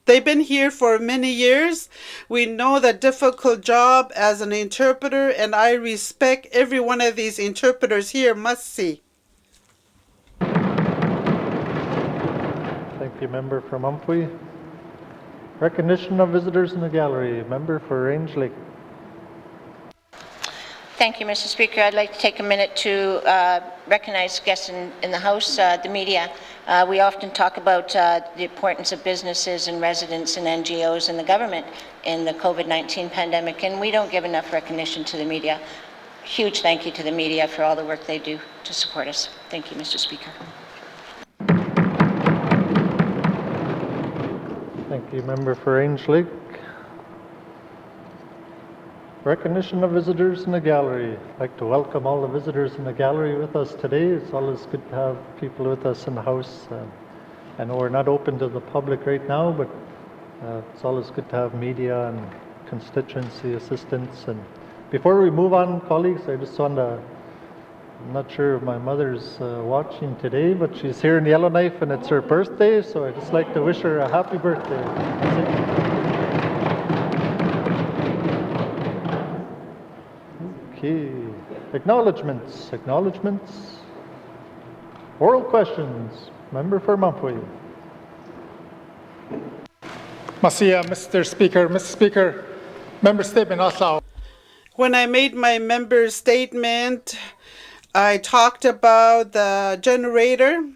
They've been here for many years. We know the difficult job as an interpreter, and I respect every one of these interpreters here, must see. Thank you, Member for Mumfwee. Recognition of visitors in the gallery. Member for Range Lake. Thank you, Mr. Speaker. I'd like to take a minute to recognize guests in the House, the media. We often talk about the importance of businesses and residents and NGOs and the government in the COVID-19 pandemic, and we don't give enough recognition to the media. Huge thank you to the media for all the work they do to support us. Thank you, Mr. Speaker. Thank you, Member for Range Lake. Recognition of visitors in the gallery. I'd like to welcome all the visitors in the gallery with us today. It's always good to have people with us in the House. I know we're not open to the public right now, but it's always good to have media and constituency assistants. And before we move on, colleagues, I just want to, I'm not sure if my mother's watching today, but she's here in Yellowknife and it's her birthday, so I'd just like to wish her a happy birthday. Okay, acknowledgements. Oral questions. Member for Mumfwee. Masia, Mr. Speaker. Mr. Speaker, member statement also. When I made my member statement, I talked about the generator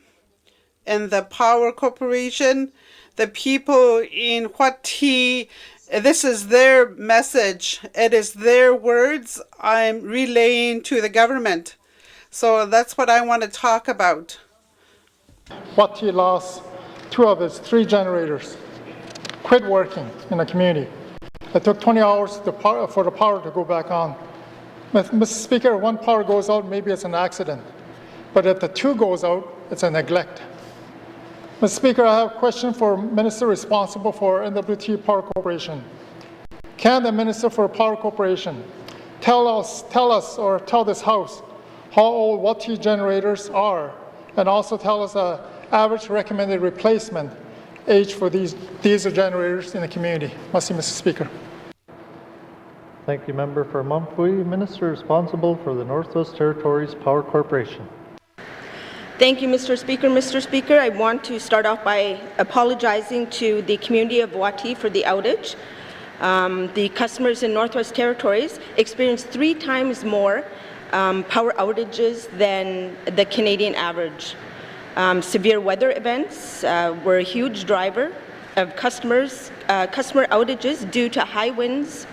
and the power corporation, the people in YELLOWKNIFE. This is their message. It is their words I'm relaying to the government. So that's what I want to talk about. YELLOWKNIFE lost 2 of its 3 generators, quit working in the community. It took 20 hours for the power to go back on. Mr. Speaker, 1 power goes out, maybe it's an accident. But if the 2 goes out, it's a neglect. Mr. Speaker, I have a question for Minister responsible for N.W.T. Power Corporation. Can the Minister for Power Corporation tell us or tell this House how old YELLOWKNIFE generators are, and also tell us the average recommended replacement age for these diesel generators in the community? Merci, Mr. Speaker. Thank you, Member for Mumfwee. Minister responsible for the Northwest Territories Power Corporation. Thank you, Mr. Speaker. Mr. Speaker, I want to start off by apologizing to the community of YELLOWKNIFE for the outage. The customers in Northwest Territories experienced 3 times more power outages than the Canadian average. Severe weather events were a huge driver of customer outages due to high winds,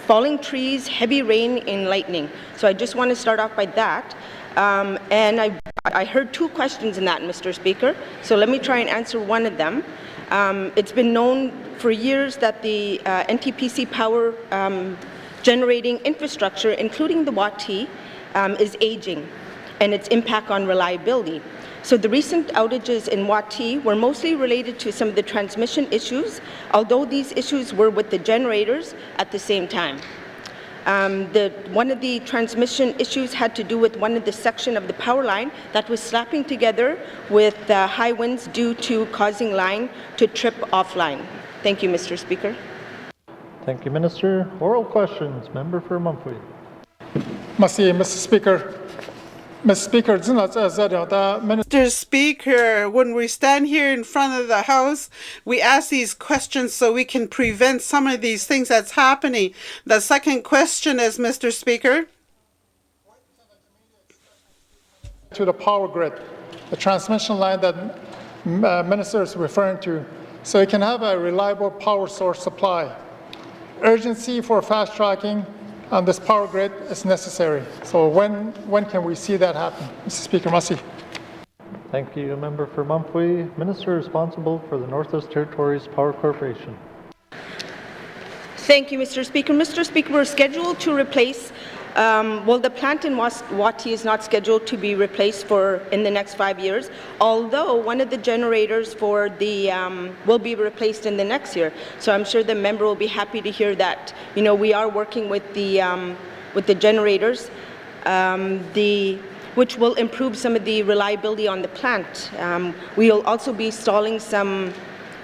falling trees, heavy rain, and lightning. So I just want to start off by that. And I heard 2 questions in that, Mr. Speaker, so let me try and answer one of them. It's been known for years that the NTPC power generating infrastructure, including the YELLOWKNIFE, is aging, and its impact on reliability. So the recent outages in YELLOWKNIFE were mostly related to some of the transmission issues, although these issues were with the generators at the same time. One of the transmission issues had to do with one of the section of the power line that was slapping together with high winds due to causing line to trip offline. Thank you, Mr. Speaker. Thank you, Minister. Oral questions. Member for Mumfwee. Merci, Mr. Speaker. Mr. Speaker, Mr. Speaker, when we stand here in front of the House, we ask these questions so we can prevent some of these things that's happening. The second question is, Mr. Speaker. To the power grid, the transmission line that Minister is referring to, so it can have a reliable power source supply. Urgency for fast tracking on this power grid is necessary. So when can we see that happen? Mr. Speaker, merci. Thank you, Member for Mumpwee. Minister responsible for the Northwest Territories Power Corporation. Thank you, Mr. Speaker. Mr. Speaker, we're scheduled to replace, well, the plant in YELLOWKNIFE is not scheduled to be replaced in the next 5 years, although one of the generators for the will be replaced in the next year. So I'm sure the member will be happy to hear that, you know, we are working with the generators, which will improve some of the reliability on the plant. We'll also be installing some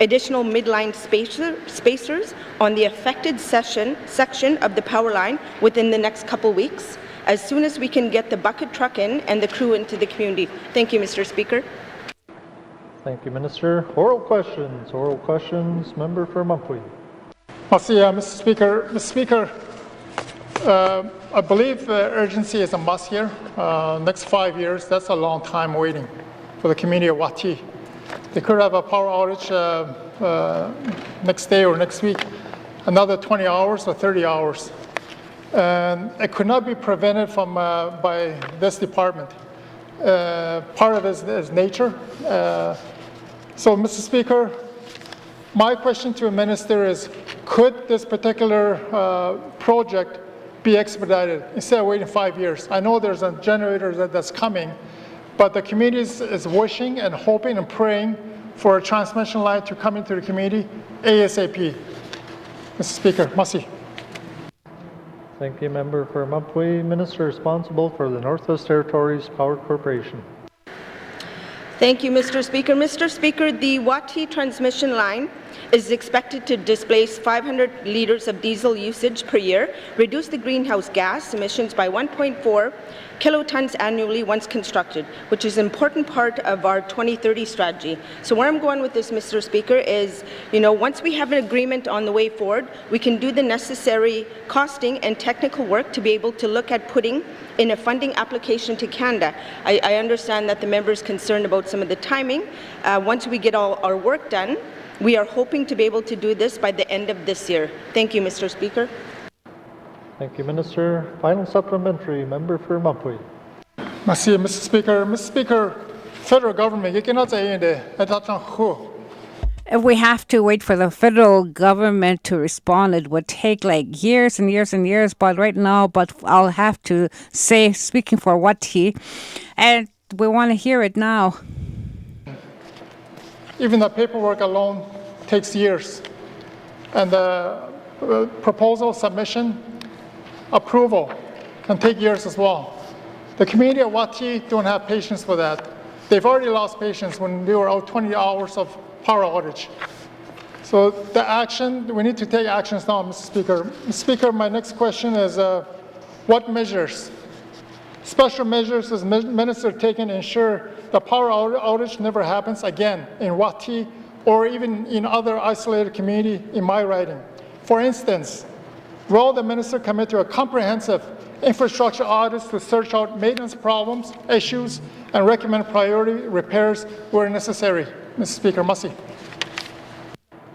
additional midline spacers on the affected section of the power line within the next couple weeks, as soon as we can get the bucket truck in and the crew into the community. Thank you, Mr. Speaker. Thank you, Minister. Oral questions. Oral questions. Member for Mumpwee. Mr. Speaker. Mr. Speaker, I believe urgency is a must here. Next 5 years, that's a long time waiting for the community of YELLOWKNIFE. They could have a power outage next day or next week, another 20 hours or 30 hours. And it could not be prevented from by this department. Part of it is nature. So, Mr. Speaker, my question to the minister is, could this particular project be expedited instead of waiting 5 years? I know there's a generator that's coming, but the community is wishing and hoping and praying for a transmission line to come into the community ASAP. Mr. Speaker, Masi. Thank you, Member for Mumpwee. Minister responsible for the Northwest Territories Power Corporation. Thank you, Mr. Speaker. Mr. Speaker, the YELLOWKNIFE transmission line is expected to displace 500 litres of diesel usage per year, reduce the greenhouse gas emissions by 1.4 kilotons annually once constructed, which is an important part of our 2030 strategy. So where I'm going with this, Mr. Speaker, is, you know, once we have an agreement on the way forward, we can do the necessary costing and technical work to be able to look at putting in a funding application to Canada. I understand that the member is concerned about some of the timing. Once we get all our work done, we are hoping to be able to do this by the end of this year. Thank you, Mr. Speaker. Thank you, Minister. Final supplementary, Member for Mumpwee. Merci, Mr. Speaker. Mr. Speaker, federal government, you cannot say who. If we have to wait for the federal government to respond, it would take like years and years and years. But right now, I'll have to say, speaking for YELLOWKNIFE, and we want to hear it now. Even the paperwork alone takes years. And the proposal submission, approval can take years as well. The community of YELLOWKNIFE don't have patience for that. They've already lost patience when they were out 20 hours of power outage. So the action, we need to take actions now, Mr. Speaker. Mr. Speaker, my next question is, what measures, special measures is Minister taking to ensure the power outage never happens again in YELLOWKNIFE or even in other isolated community in my riding? For instance, will the Minister commit to a comprehensive infrastructure audits to search out maintenance problems, issues, and recommend priority repairs where necessary? Mr. Speaker, Masi.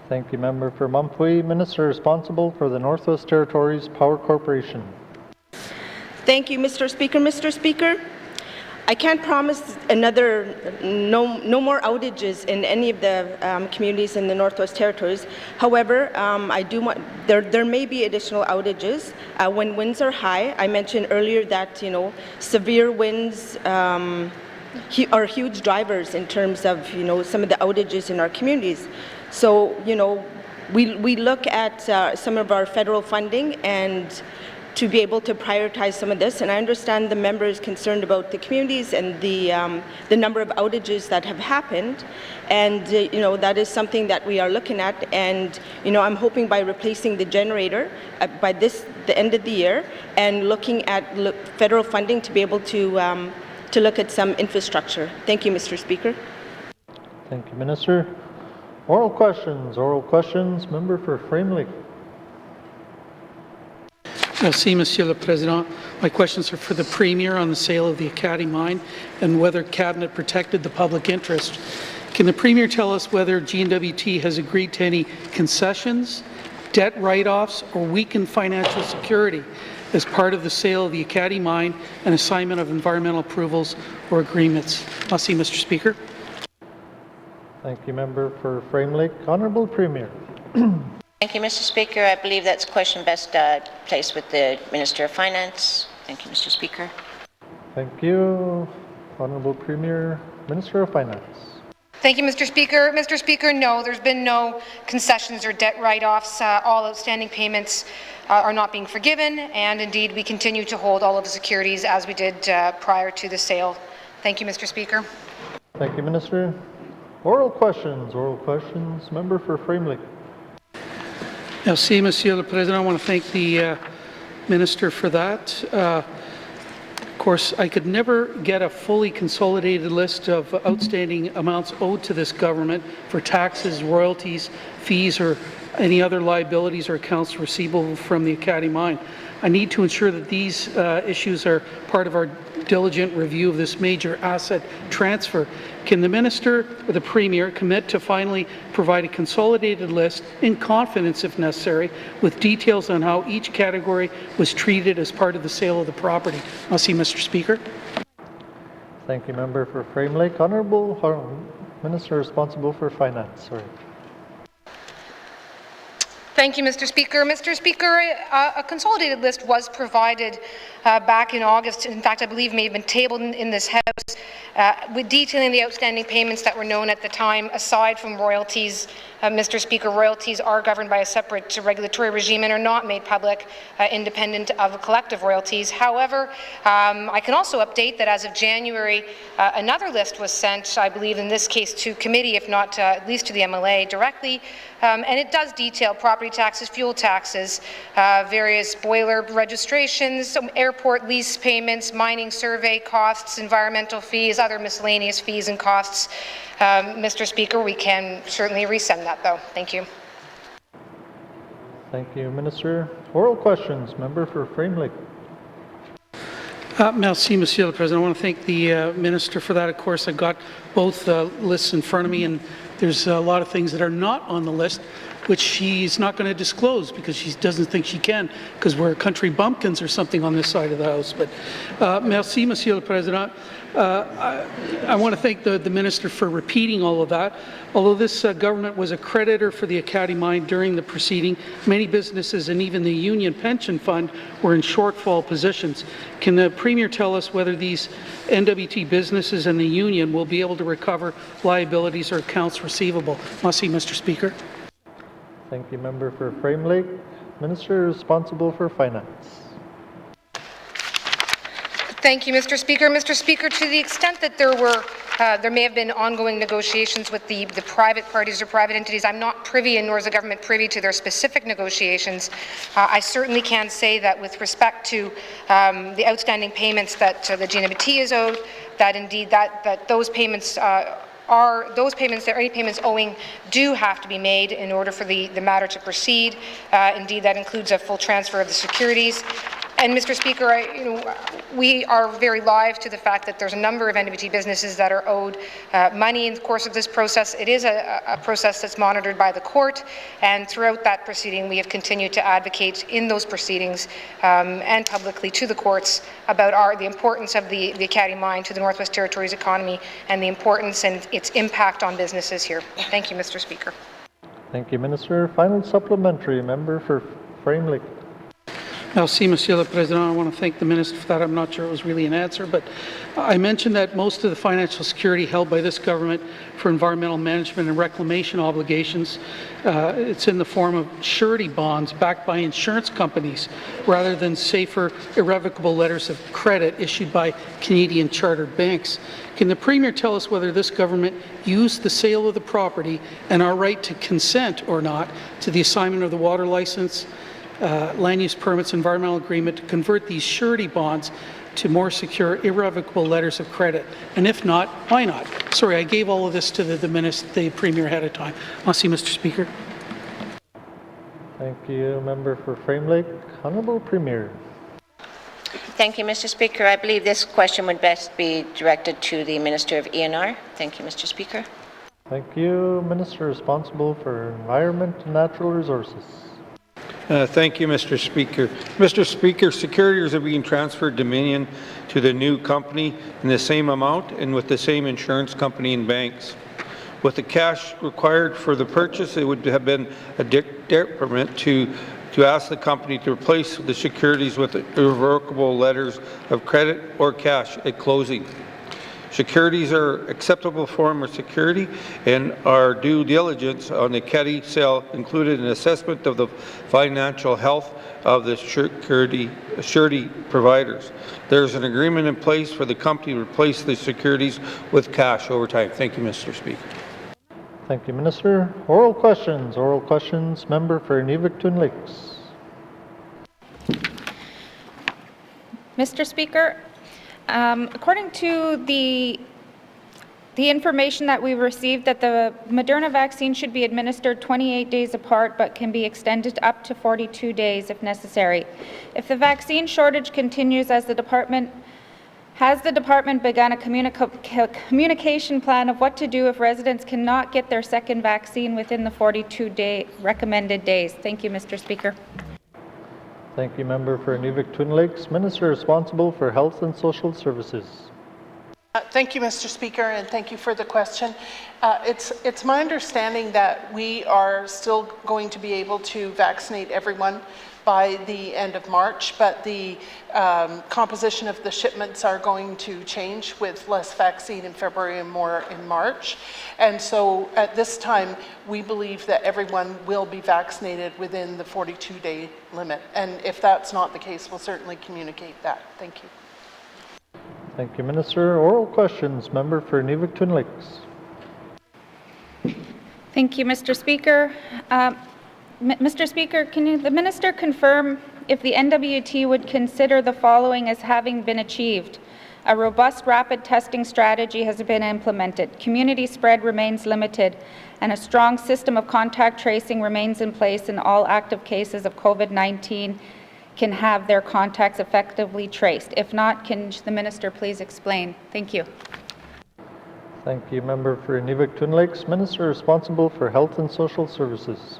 Thank you, Member for Mumpwee. Minister responsible for the Northwest Territories Power Corporation. Thank you, Mr. Speaker. Mr. Speaker, I can't promise no more outages in any of the communities in the Northwest Territories. However, there may be additional outages when winds are high. I mentioned earlier that, you know, severe winds are huge drivers in terms of, you know, some of the outages in our communities. So, you know, we look at some of our federal funding and to be able to prioritize some of this, and I understand the member is concerned about the communities and the number of outages that have happened, and you know, that is something that we are looking at, and you know, I'm hoping by replacing the generator by the end of the year and looking at federal funding to be able to look at some infrastructure. Thank you, Mr. Speaker. Thank you, Minister. Oral questions, Member for Framley. Merci, Monsieur le Président. My questions are for the Premier on the sale of the Acadie mine and whether Cabinet protected the public interest. Can the Premier tell us whether N.W.T has agreed to any concessions, debt write-offs, or weakened financial security as part of the sale of the Acadie mine and assignment of environmental approvals or agreements. Merci, Mr. Speaker. Thank you, member for Frame Lake. Honourable Premier. Thank you, Mr. Speaker. I believe that's a question best placed with the Minister of Finance. Thank you, Mr. Speaker. Thank you, Honourable Premier. Minister of Finance. Thank you, Mr. Speaker. Mr. Speaker, no, there's been no concessions or debt write-offs. All outstanding payments are not being forgiven, and indeed we continue to hold all of the securities as we did prior to the sale. Thank you, Mr. Speaker. Thank you, Minister. Oral questions. Oral questions. Member for Frame Lake. Merci, Monsieur le Président. I want to thank the Minister for that. Of course, I could never get a fully consolidated list of outstanding amounts owed to this government for taxes, royalties, fees, or any other liabilities or accounts receivable from the Acadie mine. I need to ensure that these issues are part of our diligent review of this major asset transfer. Can the Minister or the Premier commit to finally provide a consolidated list, in confidence if necessary, with details on how each category was treated as part of the sale of the property? I'll see, Mr. Speaker. Thank you, member for Frame Lake. Honourable Minister responsible for Finance. Sorry. Thank you, Mr. Speaker. Mr. Speaker, a consolidated list was provided back in August. In fact, I believe may have been tabled in this House, with detailing the outstanding payments that were known at the time, aside from royalties. Mr. Speaker, royalties are governed by a separate regulatory regime and are not made public independent of collective royalties. However, I can also update that as of January, another list was sent, I believe in this case to committee, if not at least to the MLA directly, and it does detail property taxes, fuel taxes, various boiler registrations, some airport lease payments, mining survey costs, environmental fees, other miscellaneous fees and costs. Mr. Speaker, we can certainly resend that, though. Thank you. Thank you, Minister. Oral questions. Member for Frame Lake. Merci, Monsieur le Président. I want to thank the Minister for that. Of course, I've got both lists in front of me, and there's a lot of things that are not on the list, which she's not going to disclose because she doesn't think she can, because we're country bumpkins or something on this side of the House. But merci, Monsieur le Président. I want to thank the Minister for repeating all of that. Although this government was a creditor for the Acadie mine during the proceeding, many businesses and even the Union Pension Fund were in shortfall positions. Can the Premier tell us whether these N.W.T businesses and the Union will be able to recover liabilities or accounts receivable? Merci, Mr. Speaker. Thank you, member for Frame Lake. Minister responsible for Finance. Thank you, Mr. Speaker. Mr. Speaker, to the extent that there may have been ongoing negotiations with the private parties or private entities, I'm not privy, and nor is the government privy to their specific negotiations. I certainly can say that with respect to the outstanding payments that the N.W.T is owed, that indeed that those payments any payments owing do have to be made in order for the matter to proceed. Indeed, that includes a full transfer of the securities. And Mr. Speaker, we are very live to the fact that there's a number of N.W.T businesses that are owed money in the course of this process. It is a process that's monitored by the court, and throughout that proceeding we have continued to advocate in those proceedings and publicly to the courts about the importance of the Acadie mine to the Northwest Territories economy and the importance and its impact on businesses here. Thank you, Mr. Speaker. Thank you, Minister. Final supplementary, member for Frame Lake. Merci, Monsieur le Président. I want to thank the Minister for that. I'm not sure it was really an answer, but I mentioned that most of the financial security held by this government for environmental management and reclamation obligations, it's in the form of surety bonds backed by insurance companies rather than safer, irrevocable letters of credit issued by Canadian chartered banks. Can the Premier tell us whether this government used the sale of the property and our right to consent or not to the assignment of the water license, land use permits, environmental agreement to convert these surety bonds to more secure, irrevocable letters of credit? And if not, why not? Sorry, I gave all of this to the Premier ahead of time. I'll see, Mr. Speaker. Thank you, member for Frame Lake. Honourable Premier. Thank you, Mr. Speaker. I believe this question would best be directed to the Minister of ENR. Thank you, Mr. Speaker. Thank you, Minister responsible for Environment and Natural Resources. Thank you, Mr. Speaker. Mr. Speaker, securities are being transferred Dominion to the new company in the same amount and with the same insurance company and banks. With the cash required for the purchase, it would have been a detriment to ask the company to replace the securities with irrevocable letters of credit or cash at closing. Securities are acceptable form of security, and our due diligence on the Ketty sale included an assessment of the financial health of the surety providers. There's an agreement in place for the company to replace the securities with cash over time. Thank you, Mr. Speaker. Thank you, Minister. Oral questions. Oral questions. Member for Nivik-Twin Lakes. Mr. Speaker, according to the information that we received, that the Moderna vaccine should be administered 28 days apart but can be extended up to 42 days if necessary. If the vaccine shortage continues, has the department begun a communication plan of what to do if residents cannot get their second vaccine within the 42-day recommended days? Thank you, Mr. Speaker. Thank you, Member for Nivik-Twin Lakes. Minister responsible for Health and Social Services. Thank you, Mr. Speaker, and thank you for the question. It's my understanding that we are still going to be able to vaccinate everyone by the end of March, but the composition of the shipments are going to change with less vaccine in February and more in March. And so at this time, we believe that everyone will be vaccinated within the 42-day limit. And if that's not the case, we'll certainly communicate that. Thank you. Thank you, Minister. Oral questions. Member for Nivik-Twin Lakes. Thank you, Mr. Speaker. Mr. Speaker, can the Minister confirm if the N.W.T would consider the following as having been achieved? A robust rapid testing strategy has been implemented, community spread remains limited, and a strong system of contact tracing remains in place, and all active cases of COVID-19 can have their contacts effectively traced. If not, can the Minister please explain? Thank you. Thank you, Member for Nivik-Twin Lakes. Minister responsible for Health and Social Services.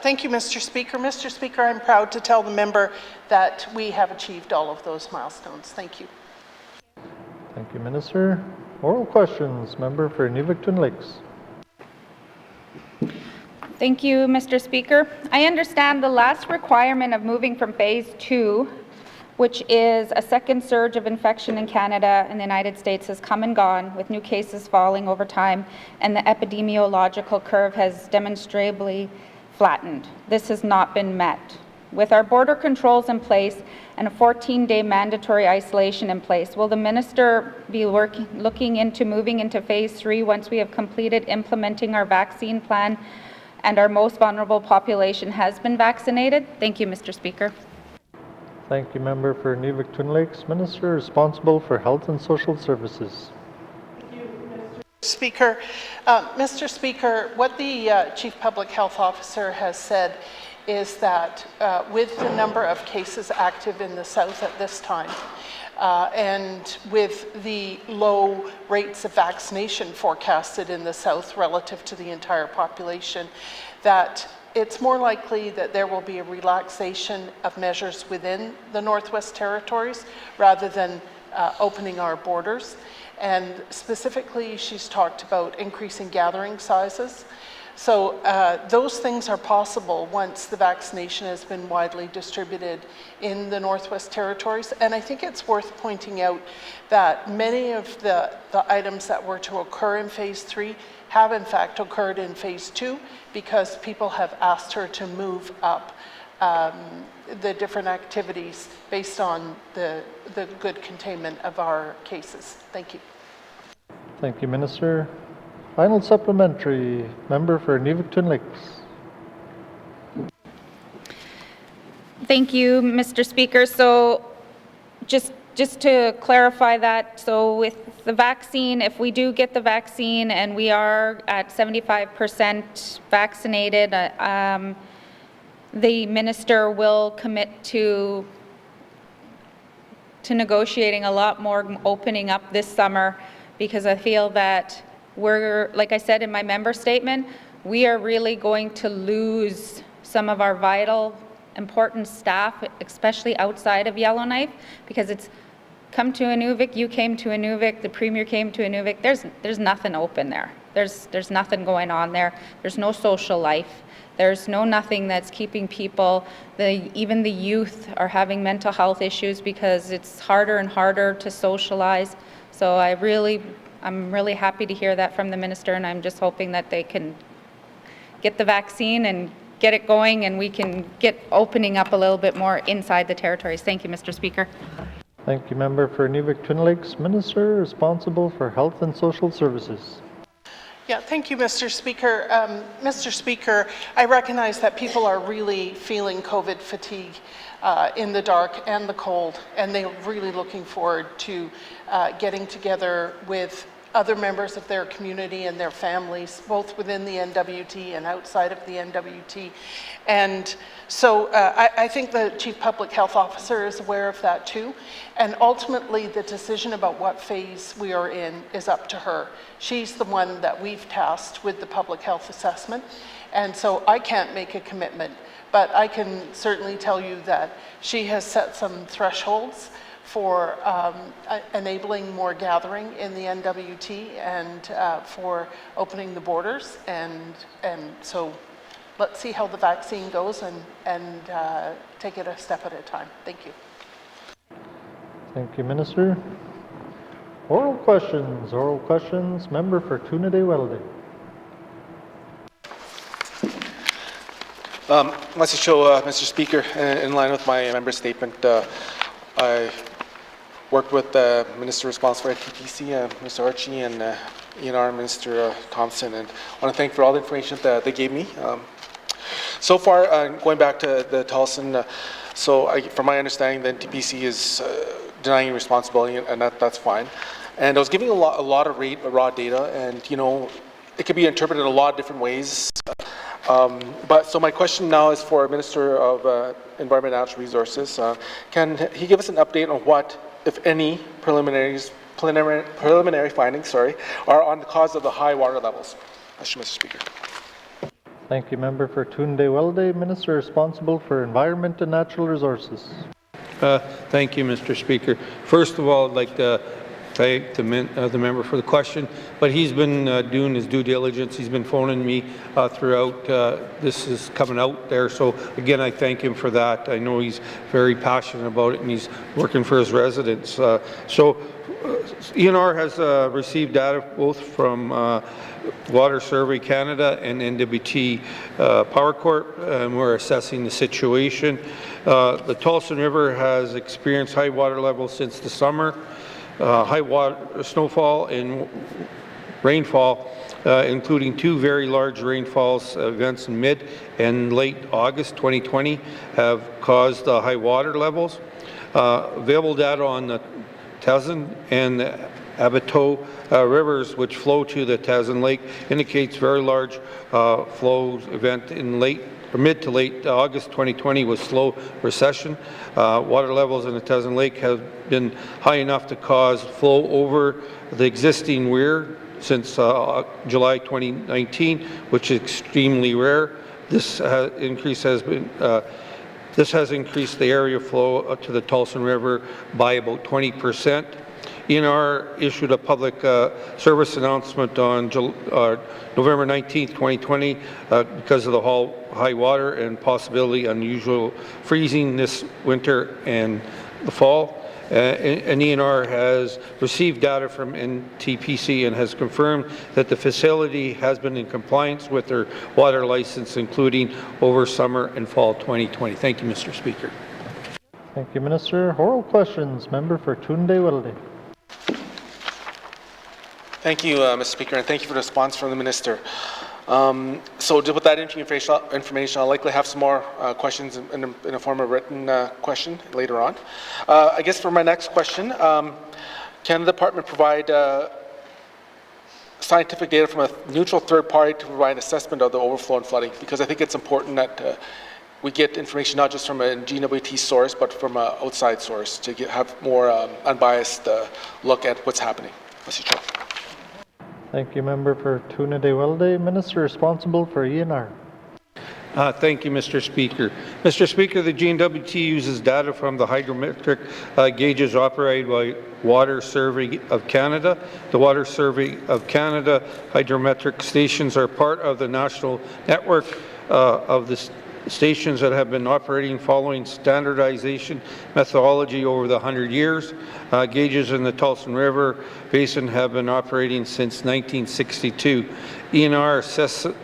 Thank you, Mr. Speaker. Mr. Speaker, I'm proud to tell the member that we have achieved all of those milestones. Thank you. Thank you, Minister. Oral questions. Member for Nivik-Twin Lakes. Thank you, Mr. Speaker. I understand the last requirement of moving from phase 2, which is a second surge of infection in Canada and the United States, has come and gone, with new cases falling over time, and the epidemiological curve has demonstrably flattened. This has not been met. With our border controls in place and a 14-day mandatory isolation in place, will the Minister be looking into moving into phase 3 once we have completed implementing our vaccine plan and our most vulnerable population has been vaccinated? Thank you, Mr. Speaker. Thank you, Member for Nivik-Twin Lakes. Minister responsible for Health and Social Services. Speaker, Mr. Speaker, what the Chief Public Health Officer has said is that with the number of cases active in the South at this time, and with the low rates of vaccination forecasted in the South relative to the entire population, that it's more likely that there will be a relaxation of measures within the Northwest Territories rather than opening our borders. And specifically, she's talked about increasing gathering sizes. So those things are possible once the vaccination has been widely distributed in the Northwest Territories. And I think it's worth pointing out that many of the items that were to occur in phase 3 have in fact occurred in phase 2 because people have asked her to move up the different activities based on the good containment of our cases. Thank you. Thank you, Minister. Final supplementary. Member for Nivik-Twin Lakes. Thank you, Mr. Speaker. So just to clarify that, so with the vaccine, if we do get the vaccine and we are at 75% vaccinated, the Minister will commit to negotiating a lot more opening up this summer, because I feel that we're, like I said in my member statement, we are really going to lose some of our vital important staff, especially outside of Yellowknife, because it's come to Inuvik, you came to Inuvik, the Premier came to Inuvik. There's nothing open there. There's nothing going on there. There's no social life. There's nothing that's keeping people, even the youth are having mental health issues because it's harder and harder to socialize. So I'm really happy to hear that from the Minister, and I'm just hoping that they can get the vaccine and get it going and we can get opening up a little bit more inside the territories. Thank you, Mr. Speaker. Thank you, Member for Inuvik Twin Lakes. Minister responsible for Health and Social Services. Yeah, thank you, Mr. Speaker. Mr. Speaker, I recognize that people are really feeling COVID fatigue in the dark and the cold, and they're really looking forward to getting together with other members of their community and their families, both within the N.W.T. and outside of the N.W.T. And so I think the Chief Public Health Officer is aware of that too. And ultimately, the decision about what phase we are in is up to her. She's the one that we've tasked with the public health assessment. And so I can't make a commitment, but I can certainly tell you that she has set some thresholds for enabling more gathering in the N.W.T. and for opening the borders. And so let's see how the vaccine goes and take it a step at a time. Thank you. Thank you, Minister. Oral questions. Member for Tunade-Welde. Mr. Speaker, in line with my member statement, I worked with the Minister responsible for TPC, Mr. Archie, and ENR Minister Thompson, and I want to thank for all the information that they gave me. So far, going back to the Tolson, from my understanding, the TPC is denying responsibility, and that's fine. And I was giving a lot of raw data, and it could be interpreted in a lot of different ways. So my question now is for Minister of Environment and Natural Resources. Can he give us an update on what, if any, preliminary findings, are on the cause of the high water levels? That's Mr. Speaker. Thank you, Member for Tunde-Welde. Minister responsible for Environment and Natural Resources. Thank you, Mr. Speaker. First of all, I'd like to thank the member for the question, but he's been doing his due diligence. He's been phoning me throughout. This is coming out there, so again, I thank him for that. I know he's very passionate about it, and he's working for his residents. ENR has received data both from Water Survey Canada and N.W.T. Power Corp, and we're assessing the situation. The Tolson River has experienced high water levels since the summer. High water, snowfall and rainfall, including two very large rainfalls events in mid and late August 2020, have caused high water levels. Available data on the Tazan and the N.W.T. rivers, which flow to the Tazan Lake, indicates very large flows event in mid to late August 2020 with slow recession. Water levels in the Tazan Lake have been high enough to cause flow over the existing weir since July 2019, which is extremely rare. This has increased the area flow to the Tolson River by about 20%. ENR issued a public service announcement on November 19, 2020, because of the high water and possibility unusual freezing this winter and the fall. And ENR has received data from NTPC and has confirmed that the facility has been in compliance with their water license, including over summer and fall 2020. Thank you, Mr. Speaker. Thank you, Minister. Oral questions. Member for Tunde-Welde. Thank you, Mr. Speaker, and thank you for the response from the Minister. With that information, I'll likely have some more questions in a form of written question later on. I guess for my next question, can the department provide scientific data from a neutral third party to provide assessment of the overflow and flooding? Because I think it's important that we get information not just from a N.W.T. source, but from an outside source to have more unbiased look at what's happening. Thank you, Member for Tunade-Welde. Minister responsible for ENR. Thank you, Mr. Speaker. Mr. Speaker, the N.W.T uses data from the hydrometric gauges operated by Water Survey of Canada. The Water Survey of Canada hydrometric stations are part of the national network of the stations that have been operating following standardization methodology over the 100 years. Gauges in the Tulsa River Basin have been operating since 1962. ENR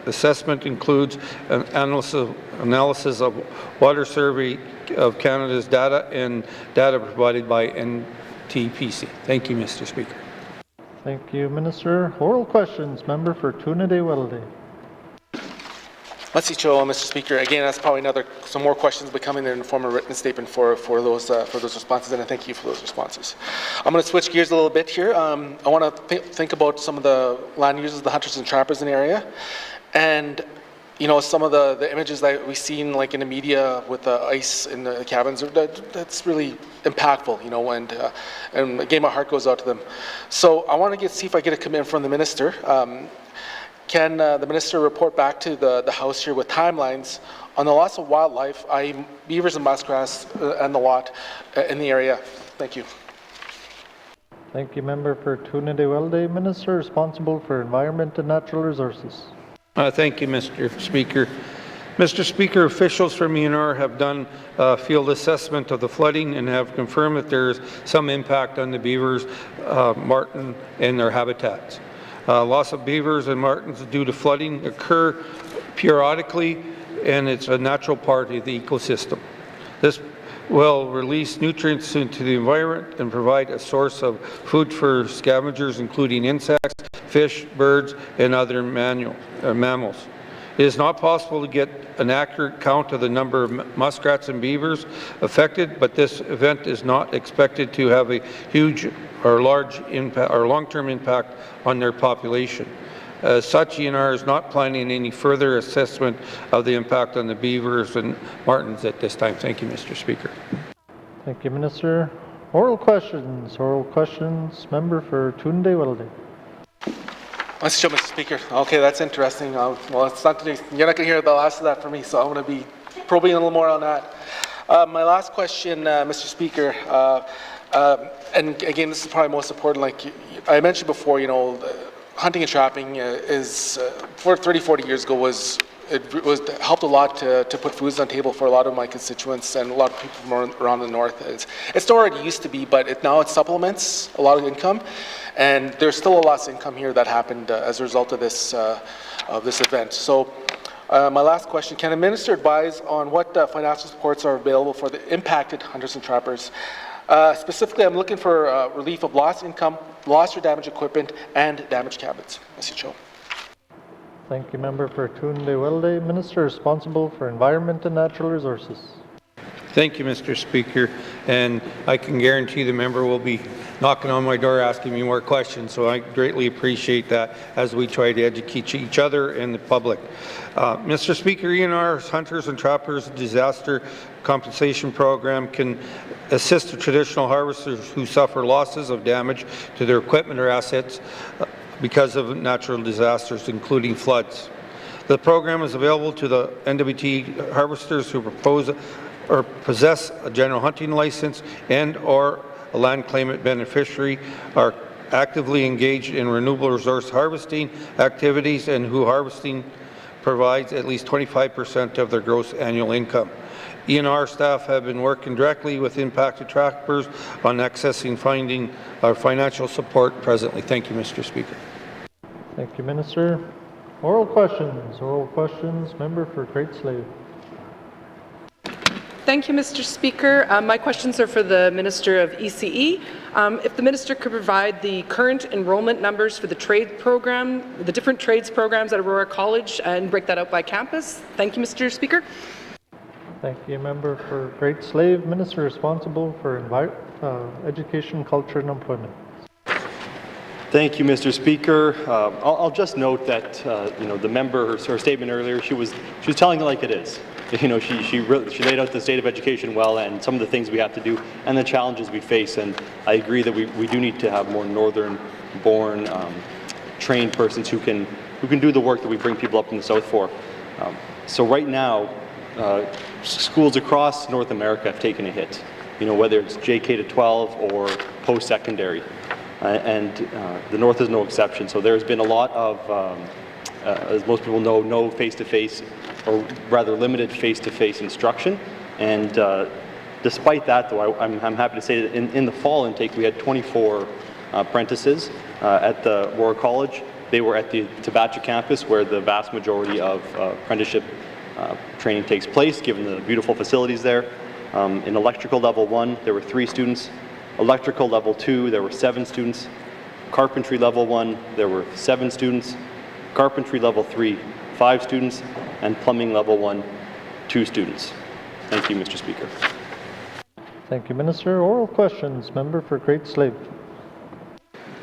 assessment includes an analysis of Water Survey of Canada's data and data provided by NTPC. Thank you, Mr. Speaker. Thank you, Minister. Oral questions. Member for Tunade-Welleday. Mr. Speaker, again, that's probably some more questions becoming in the form of written statement for those responses, and I thank you for those responses. I'm going to switch gears a little bit here. I want to think about some of the land users, the hunters and trappers in the area, and some of the images that we've seen, like in the media with the ice in the cabins. That's really impactful, and again, my heart goes out to them. So I want to see if I get a commitment from the minister. Can the minister report back to the House here with timelines on the loss of wildlife, i.e. beavers and muskrats and the lot in the area? Thank you. Thank you, Member for Tunade-Welleday. Minister responsible for Environment and Natural Resources. Thank you, Mr. Speaker. Mr. Speaker, officials from ENR have done a field assessment of the flooding and have confirmed that there is some impact on the beavers, marten, and their habitats. Loss of beavers and martens due to flooding occur periodically, and it's a natural part of the ecosystem. This will release nutrients into the environment and provide a source of food for scavengers, including insects, fish, birds, and other mammals. It is not possible to get an accurate count of the number of muskrats and beavers affected, but this event is not expected to have a huge or large impact or long-term impact on their population. As such, ENR is not planning any further assessment of the impact on the beavers and martens at this time. Thank you, Mr. Speaker. Thank you, Minister. Oral questions. Oral questions. Member for Tunade-Welleday. Mr. Speaker. Okay, that's interesting. Well, it's not today. You're not going to hear the last of that from me, so I'm going to be probing a little more on that. My last question, Mr. Speaker, and again, this is probably most important. Like I mentioned before, hunting and trapping is, 30, 40 years ago, helped a lot to put foods on the table for a lot of my constituents and a lot of people from around the north. It's not already used to be, but now it supplements a lot of income, and there's still a loss of income here that happened as a result of this event. So my last question, can the minister advise on what financial supports are available for the impacted hunters and trappers? Specifically, I'm looking for relief of lost income, lost or damaged equipment, and damaged cabins. Mr. Cho. Thank you, Member for Tunade-Welleday. Minister responsible for Environment and Natural Resources. Thank you, Mr. Speaker, and I can guarantee the member will be knocking on my door asking me more questions, so I greatly appreciate that as we try to educate each other and the public. Mr. Speaker, ENR's Hunters and Trappers Disaster Compensation Program can assist the traditional harvesters who suffer losses of damage to their equipment or assets because of natural disasters, including floods. The program is available to the N.W.T harvesters who possess a general hunting license and or a land claimant beneficiary, are actively engaged in renewable resource harvesting activities, and who harvesting provides at least 25% of their gross annual income. ENR staff have been working directly with impacted trappers on accessing financial support presently. Thank you, Mr. Speaker. Thank you, Minister. Oral questions. Oral questions. Member for Great Slave. Thank you, Mr. Speaker. My questions are for the Minister of ECE. If the Minister could provide the current enrollment numbers for the trade program, the different trades programs at Aurora College, and break that out by campus. Thank you, Mr. Speaker. Thank you, Member for Great Slave. Minister responsible for Education, Culture and Employment. Thank you, Mr. Speaker. I'll just note that the member, her statement earlier, she was telling it like it is. She laid out the state of education well and some of the things we have to do and the challenges we face. And I agree that we do need to have more northern-born, trained persons who can do the work that we bring people up in the south for. So right now, schools across North America have taken a hit, whether it's JK to 12 or post-secondary, and the North is no exception. So there's been a lot of, as most people know, no face-to-face, or rather limited face-to-face instruction, and despite that, though, I'm happy to say that in the fall intake we had 24 apprentices at the Royal College. They were at the Tabacha campus, where the vast majority of apprenticeship training takes place, given the beautiful facilities there. In electrical level 1, there were 3 students. Electrical level 2, there were 7 students. Carpentry level 1, there were 7 students. Carpentry level 3, 5 students. And plumbing level 1, 2 students. Thank you, Mr. Speaker. Thank you, Minister. Oral questions. Member for Great Slave.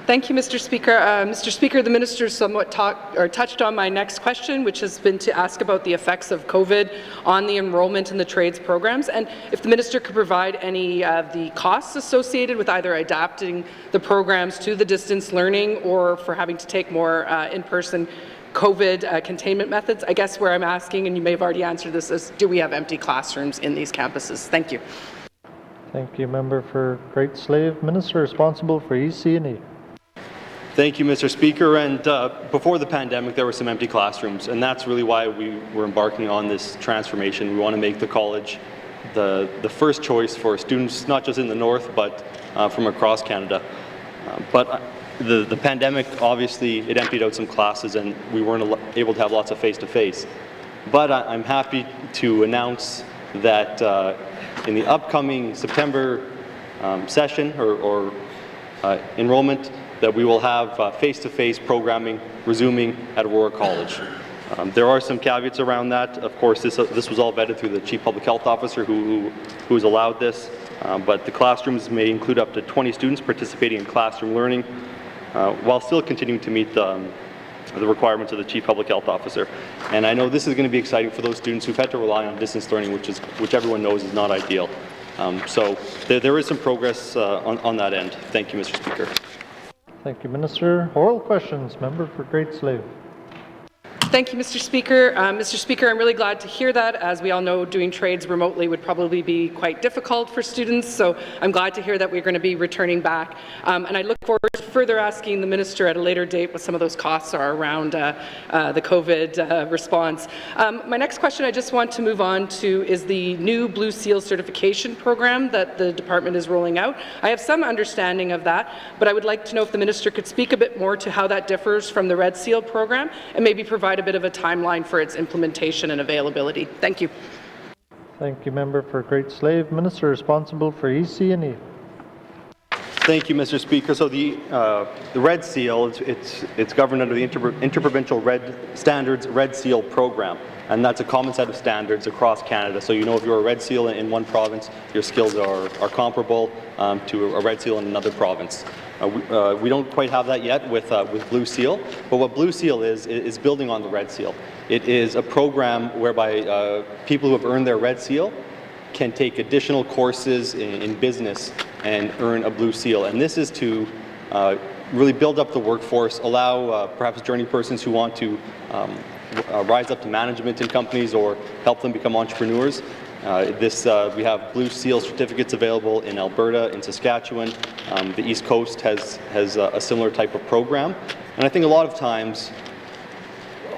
Thank you, Mr. Speaker. Mr. Speaker, the minister somewhat touched on my next question, which has been to ask about the effects of COVID on the enrollment in the trades programs, and if the minister could provide any of the costs associated with either adapting the programs to the distance learning or for having to take more in-person COVID containment methods. I guess where I'm asking, and you may have already answered this, is do we have empty classrooms in these campuses? Thank you. Thank you, Member for Great Slave. Minister responsible for EC&E. Thank you, Mr. Speaker. And before the pandemic, there were some empty classrooms, and that's really why we were embarking on this transformation. We want to make the college the first choice for students, not just in the North, but from across Canada. But the pandemic, obviously, it emptied out some classes, and we weren't able to have lots of face-to-face. But I'm happy to announce that in the upcoming September session or enrollment, that we will have face-to-face programming resuming at Aurora College. There are some caveats around that. Of course, this was all vetted through the Chief Public Health Officer who has allowed this, but the classrooms may include up to 20 students participating in classroom learning while still continuing to meet the requirements of the Chief Public Health Officer. And I know this is going to be exciting for those students who've had to rely on distance learning, which everyone knows is not ideal. So there is some progress on that end. Thank you, Mr. Speaker. Thank you, Minister. Oral questions. Member for Great Slave. Thank you, Mr. Speaker. Mr. Speaker, I'm really glad to hear that. As we all know, doing trades remotely would probably be quite difficult for students, so I'm glad to hear that we're going to be returning back. And I look forward to further asking the Minister at a later date what some of those costs are around the COVID response. My next question I just want to move on to is the new Blue Seal certification program that the department is rolling out. I have some understanding of that, but I would like to know if the Minister could speak a bit more to how that differs from the Red Seal program and maybe provide a bit of a timeline for its implementation and availability. Thank you. Thank you, Member for Great Slave. Minister responsible for EC&E. Thank you, Mr. Speaker. So the Red Seal, it's governed under the Interprovincial Red Seal program, and that's a common set of standards across Canada. So you know if you're a Red Seal in one province, your skills are comparable to a Red Seal in another province. We don't quite have that yet with Blue Seal, but what Blue Seal is building on the Red Seal. It is a program whereby people who have earned their Red Seal can take additional courses in business and earn a Blue Seal. And this is to really build up the workforce, allow perhaps journey persons who want to rise up to management in companies or help them become entrepreneurs. We have Blue Seal certificates available in Alberta, in Saskatchewan. The East Coast has a similar type of program. And I think a lot of times,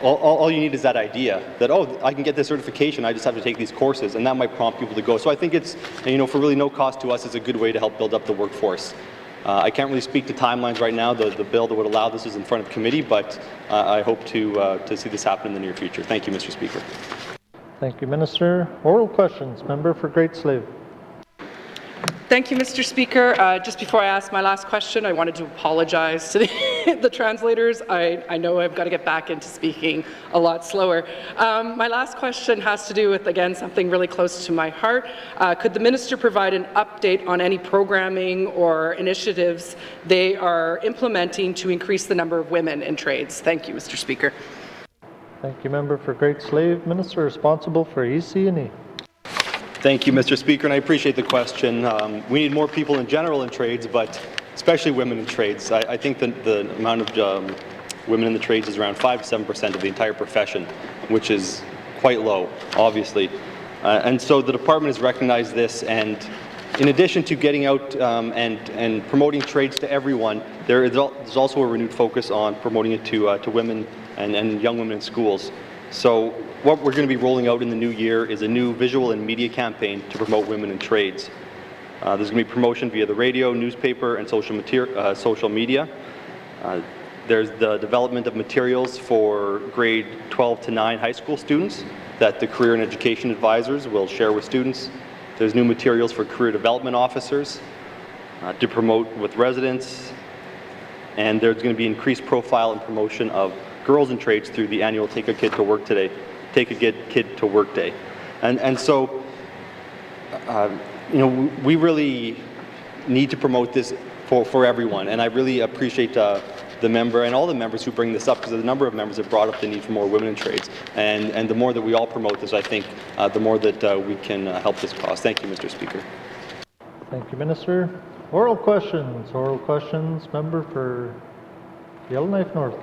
all you need is that idea that, oh, I can get this certification, I just have to take these courses, and that might prompt people to go. So I think it's, for really no cost to us, it's a good way to help build up the workforce. I can't really speak to timelines right now. The bill that would allow this is in front of committee, but I hope to see this happen in the near future. Thank you, Mr. Speaker. Thank you, Minister. Oral questions. Member for Great Slave. Thank you, Mr. Speaker. Just before I ask my last question, I wanted to apologize to the translators. I know I've got to get back into speaking a lot slower. My last question has to do with, again, something really close to my heart. Could the minister provide an update on any programming or initiatives they are implementing to increase the number of women in trades? Thank you, Mr. Speaker. Thank you, Member for Great Slave. Minister responsible for EC&E. Thank you, Mr. Speaker, and I appreciate the question. We need more people in general in trades, but especially women in trades. I think the amount of women in the trades is around 5 to 7% of the entire profession, which is quite low, obviously. And so the department has recognized this, and in addition to getting out and promoting trades to everyone, there's also a renewed focus on promoting it to women and young women in schools. So what we're going to be rolling out in the new year is a new visual and media campaign to promote women in trades. There's going to be promotion via the radio, newspaper, and social media. There's the development of materials for grade 12 to 9 high school students that the career and education advisors will share with students. There's new materials for career development officers to promote with residents. And there's going to be increased profile and promotion of girls in trades through the annual Take a Kid to Work Day. And so, we really need to promote this for everyone. And I really appreciate the member and all the members who bring this up, because the number of members have brought up the need for more women in trades. And the more that we all promote this, I think, the more that we can help this cause. Thank you, Mr. Speaker. Thank you, Minister. Oral questions. Oral questions. Member for Yellowknife North.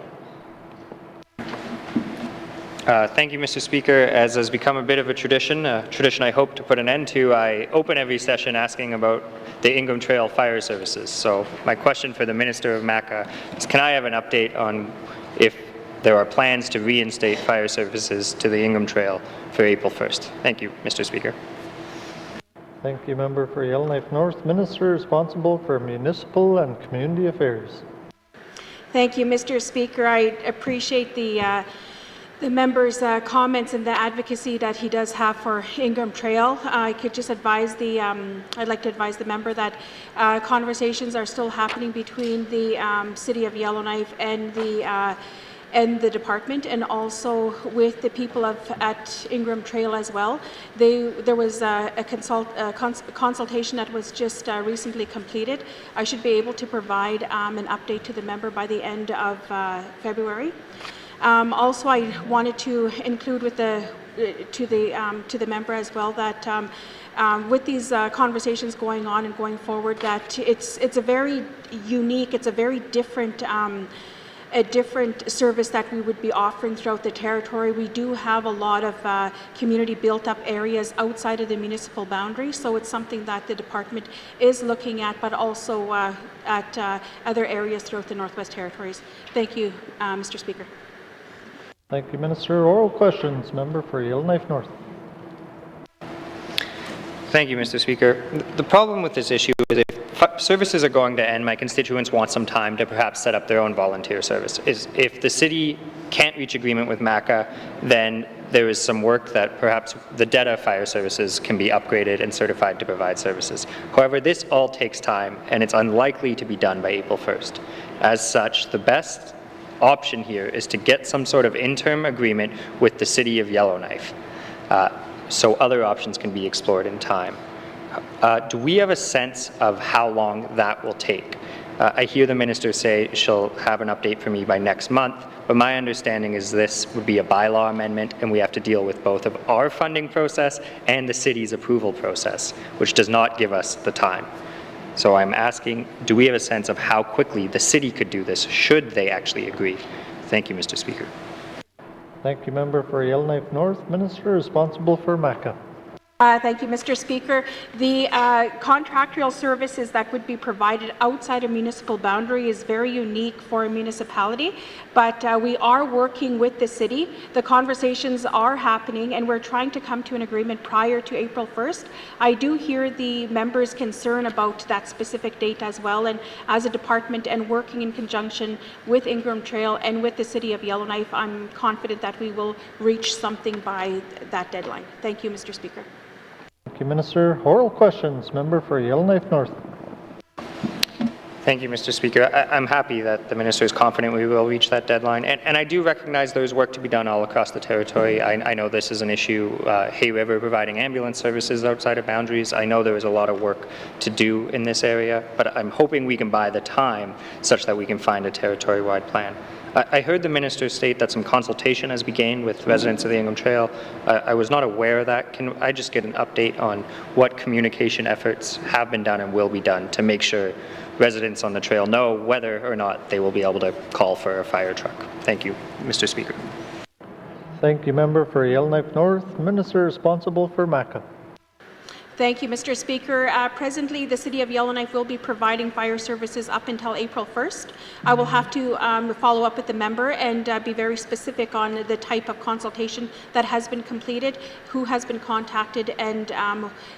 Thank you, Mr. Speaker. As has become a bit of a tradition I hope to put an end to, I open every session asking about the Ingham Trail Fire Services. So my question for the Minister of MACA is, can I have an update on if there are plans to reinstate fire services to the Ingham Trail for April 1st? Thank you, Mr. Speaker. Thank you, Member for Yellowknife North. Minister responsible for Municipal and Community Affairs. Thank you, Mr. Speaker. I appreciate the member's comments and the advocacy that he does have for Ingham Trail. I could just advise I'd like to advise the member that conversations are still happening between the City of Yellowknife and the department, and also with the people at Ingham Trail as well. There was a consultation that was just recently completed. I should be able to provide an update to the member by the end of February. Also, I wanted to include to the member as well that with these conversations going on and going forward, that it's a very unique, it's a very different service that we would be offering throughout the territory. We do have a lot of community built up areas outside of the municipal boundary, so it's something that the department is looking at, but also at other areas throughout the Northwest Territories. Thank you, Mr. Speaker. Thank you, Minister. Oral questions. Member for Yellowknife North. Thank you, Mr. Speaker. The problem with this issue is if services are going to end, my constituents want some time to perhaps set up their own volunteer service. If the city can't reach agreement with MACA, then there is some work that perhaps the DETA fire services can be upgraded and certified to provide services. However, this all takes time, and it's unlikely to be done by April 1st. As such, the best option here is to get some sort of interim agreement with the City of Yellowknife, so other options can be explored in time. Do we have a sense of how long that will take? I hear the minister say she'll have an update for me by next month, but my understanding is this would be a bylaw amendment, and we have to deal with both of our funding process and the city's approval process, which does not give us the time. So I'm asking, do we have a sense of how quickly the city could do this, should they actually agree? Thank you, Mr. Speaker. Thank you, Member for Yellowknife North. Minister responsible for MACA. Thank you, Mr. Speaker. The contractual services that would be provided outside a municipal boundary is very unique for a municipality, but we are working with the city. The conversations are happening, and we're trying to come to an agreement prior to April 1st. I do hear the members' concern about that specific date as well, and as a department and working in conjunction with Ingham Trail and with the City of Yellowknife, I'm confident that we will reach something by that deadline. Thank you, Mr. Speaker. Thank you, Minister. Oral questions. Member for Yellowknife North. Thank you, Mr. Speaker. I'm happy that the minister is confident we will reach that deadline, and I do recognize there's work to be done all across the territory. I know this is an issue, Hay River providing ambulance services outside of boundaries. I know there is a lot of work to do in this area, but I'm hoping we can buy the time such that we can find a territory-wide plan. I heard the minister state that some consultation has begun with residents of the Ingham Trail. I was not aware of that. Can I just get an update on what communication efforts have been done and will be done to make sure residents on the trail know whether or not they will be able to call for a fire truck? Thank you, Mr. Speaker. Thank you, member for Yellowknife North. Minister responsible for MACA. Thank you, Mr. Speaker. Presently, the City of Yellowknife will be providing fire services up until April 1st. I will have to follow up with the member and be very specific on the type of consultation that has been completed, who has been contacted, and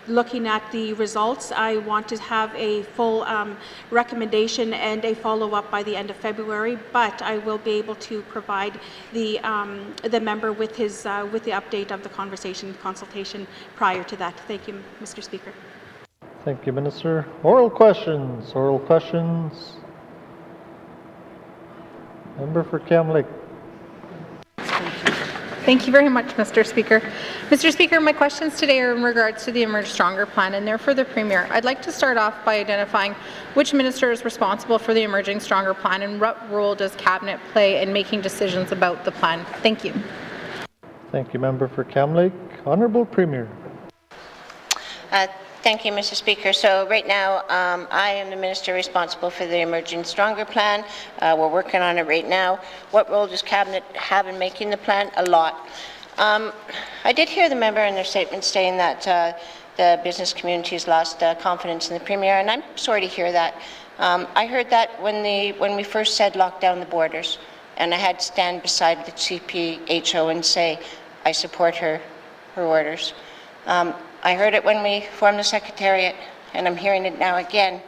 looking at the results. I want to have a full recommendation and a follow-up by the end of February, but I will be able to provide the member with his with the update of the consultation prior to that. Thank you, Mr. Speaker. Thank you, Minister. Oral questions. Oral questions. Member for Kamloops. Thank you very much, Mr. Speaker. Mr. Speaker, my questions today are in regards to the Emerge Stronger plan, and they're for the Premier. I'd like to start off by identifying which minister is responsible for the Emerging Stronger plan and what role does Cabinet play in making decisions about the plan. Thank you. Thank you, member for Kamloops. Honourable Premier. Thank you, Mr. Speaker. So right now, I am the minister responsible for the Emerging Stronger plan. We're working on it right now. What role does Cabinet have in making the plan? A lot. I did hear the member in their statement saying that the business community has lost confidence in the Premier, and I'm sorry to hear that. I heard that when we first said lock down the borders, and I had to stand beside the CPHO and say I support her orders. I heard it when we formed the Secretariat, and I'm hearing it now again.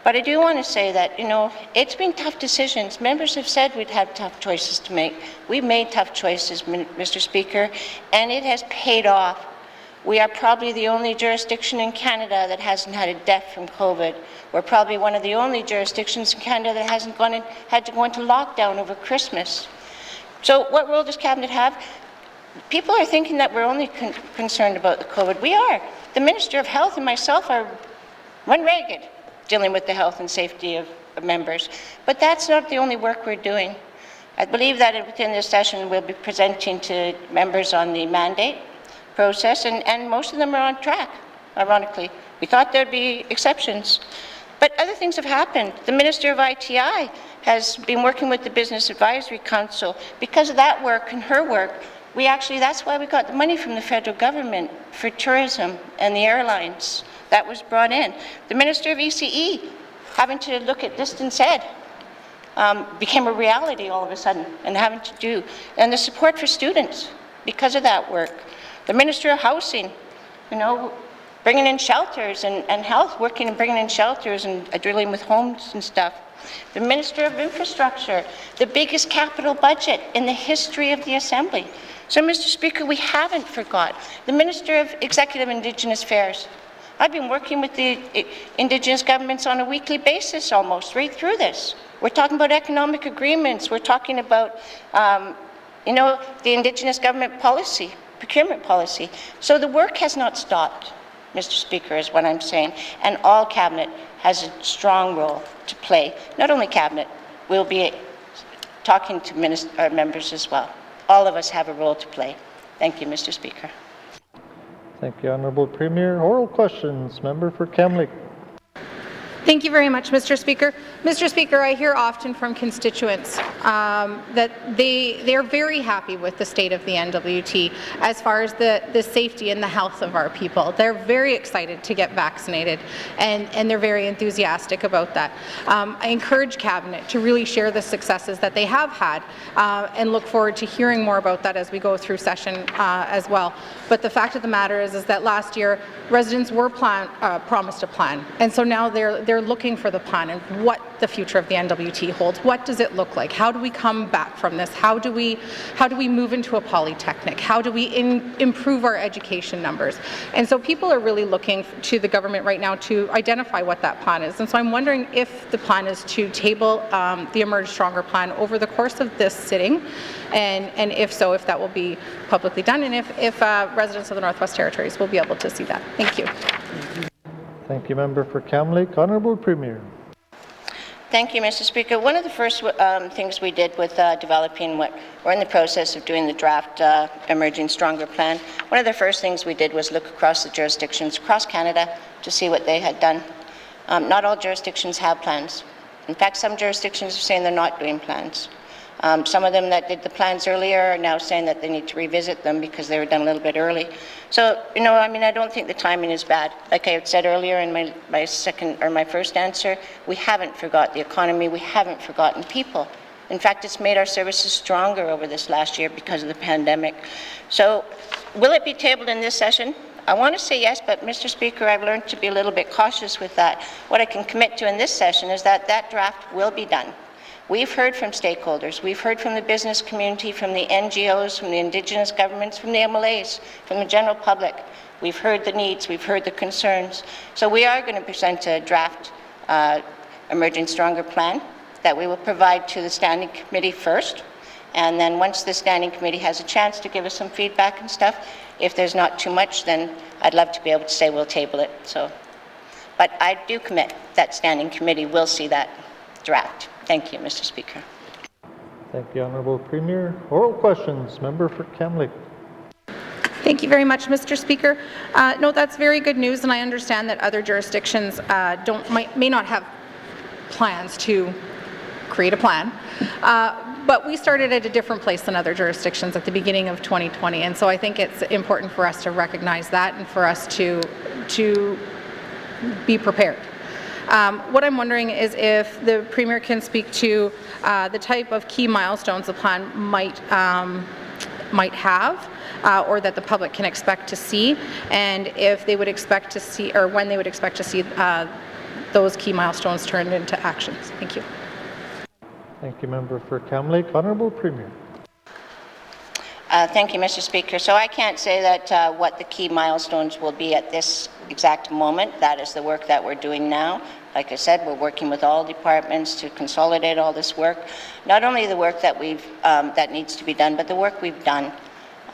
But I do want to say that, you know, it's been tough decisions. Members have said we'd have tough choices to make. We've made tough choices, Mr. Speaker, and it has paid off. We are probably the only jurisdiction in Canada that hasn't had a death from COVID. We're probably one of the only jurisdictions in Canada that hasn't had to go into lockdown over Christmas. So what role does Cabinet have? People are thinking that we're only concerned about the COVID. We are. The Minister of Health and myself are one-ragged dealing with the health and safety of members. But that's not the only work we're doing. I believe that within this session we'll be presenting to members on the mandate process, and most of them are on track, ironically. We thought there'd be exceptions. But other things have happened. The Minister of ITI has been working with the Business Advisory Council. Because of that work and her work, that's why we got the money from the federal government for tourism and the airlines. That was brought in. The Minister of ECE, having to look at distance ed, became a reality all of a sudden, and having to do, and the support for students because of that work. The Minister of Housing, you know, bringing in shelters and health, working and bringing in shelters and dealing with homes and stuff. The Minister of Infrastructure, the biggest capital budget in the history of the Assembly. So, Mr. Speaker, we haven't forgot. The Minister of Executive Indigenous Affairs. I've been working with the Indigenous governments on a weekly basis almost, right through this. We're talking about economic agreements. We're talking about, you know, the Indigenous government policy, procurement policy. So the work has not stopped, Mr. Speaker, is what I'm saying. And all Cabinet has a strong role to play. Not only Cabinet, we'll be talking to members as well. All of us have a role to play. Thank you, Mr. Speaker. Thank you, Honourable Premier. Oral questions. Member for Kamloops. Thank you very much, Mr. Speaker. Mr. Speaker, I hear often from constituents that they're very happy with the state of the N.W.T. as far as the safety and the health of our people. They're very excited to get vaccinated, and they're very enthusiastic about that. I encourage Cabinet to really share the successes that they have had and look forward to hearing more about that as we go through session as well. But the fact of the matter is that last year residents were promised a plan, and so now they're looking for the plan and what the future of the N.W.T. holds. What does it look like? How do we come back from this? How do we move into a polytechnic? How do we improve our education numbers? And so people are really looking to the government right now to identify what that plan is. And so I'm wondering if the plan is to table the Emerge Stronger plan over the course of this sitting, and if so, if that will be publicly done, and if residents of the Northwest Territories will be able to see that. Thank you. Thank you, Member for Kamloops. Honourable Premier. Thank you, Mr. Speaker. One of the first things we did with developing we're in the process of doing the draft Emerging Stronger plan. One of the first things we did was look across the jurisdictions across Canada to see what they had done. Not all jurisdictions have plans. In fact, some jurisdictions are saying they're not doing plans. Some of them that did the plans earlier are now saying that they need to revisit them because they were done a little bit early. So, you know, I mean, I don't think the timing is bad. Like I had said earlier in my first answer, we haven't forgot the economy, we haven't forgotten people. In fact, it's made our services stronger over this last year because of the pandemic. So, will it be tabled in this session? I want to say yes, but Mr. Speaker, I've learned to be a little bit cautious with that. What I can commit to in this session is that that draft will be done. We've heard from stakeholders, we've heard from the business community, from the NGOs, from the Indigenous governments, from the MLAs, from the general public. We've heard the needs, we've heard the concerns. So we are going to present a draft Emerging Stronger plan that we will provide to the Standing Committee first. And then once the Standing Committee has a chance to give us some feedback and stuff, if there's not too much, then I'd love to be able to say we'll table it. So, but I do commit that Standing Committee will see that draft. Thank you, Mr. Speaker. Thank you, Honourable Premier. Oral questions. Member for Kamloops. Thank you very much, Mr. Speaker. No, that's very good news, and I understand that other jurisdictions may not have plans to create a plan. But we started at a different place than other jurisdictions at the beginning of 2020, and so I think it's important for us to recognize that and for us to be prepared. What I'm wondering is if the Premier can speak to the type of key milestones the plan might have, or that the public can expect to see, and if they would expect to see, or when they would expect to see those key milestones turned into actions. Thank you. Thank you, Member for Kamloops. Honourable Premier. Thank you, Mr. Speaker. So I can't say that what the key milestones will be at this exact moment. That is the work that we're doing now. Like I said, we're working with all departments to consolidate all this work. Not only the work that that needs to be done, but the work we've done.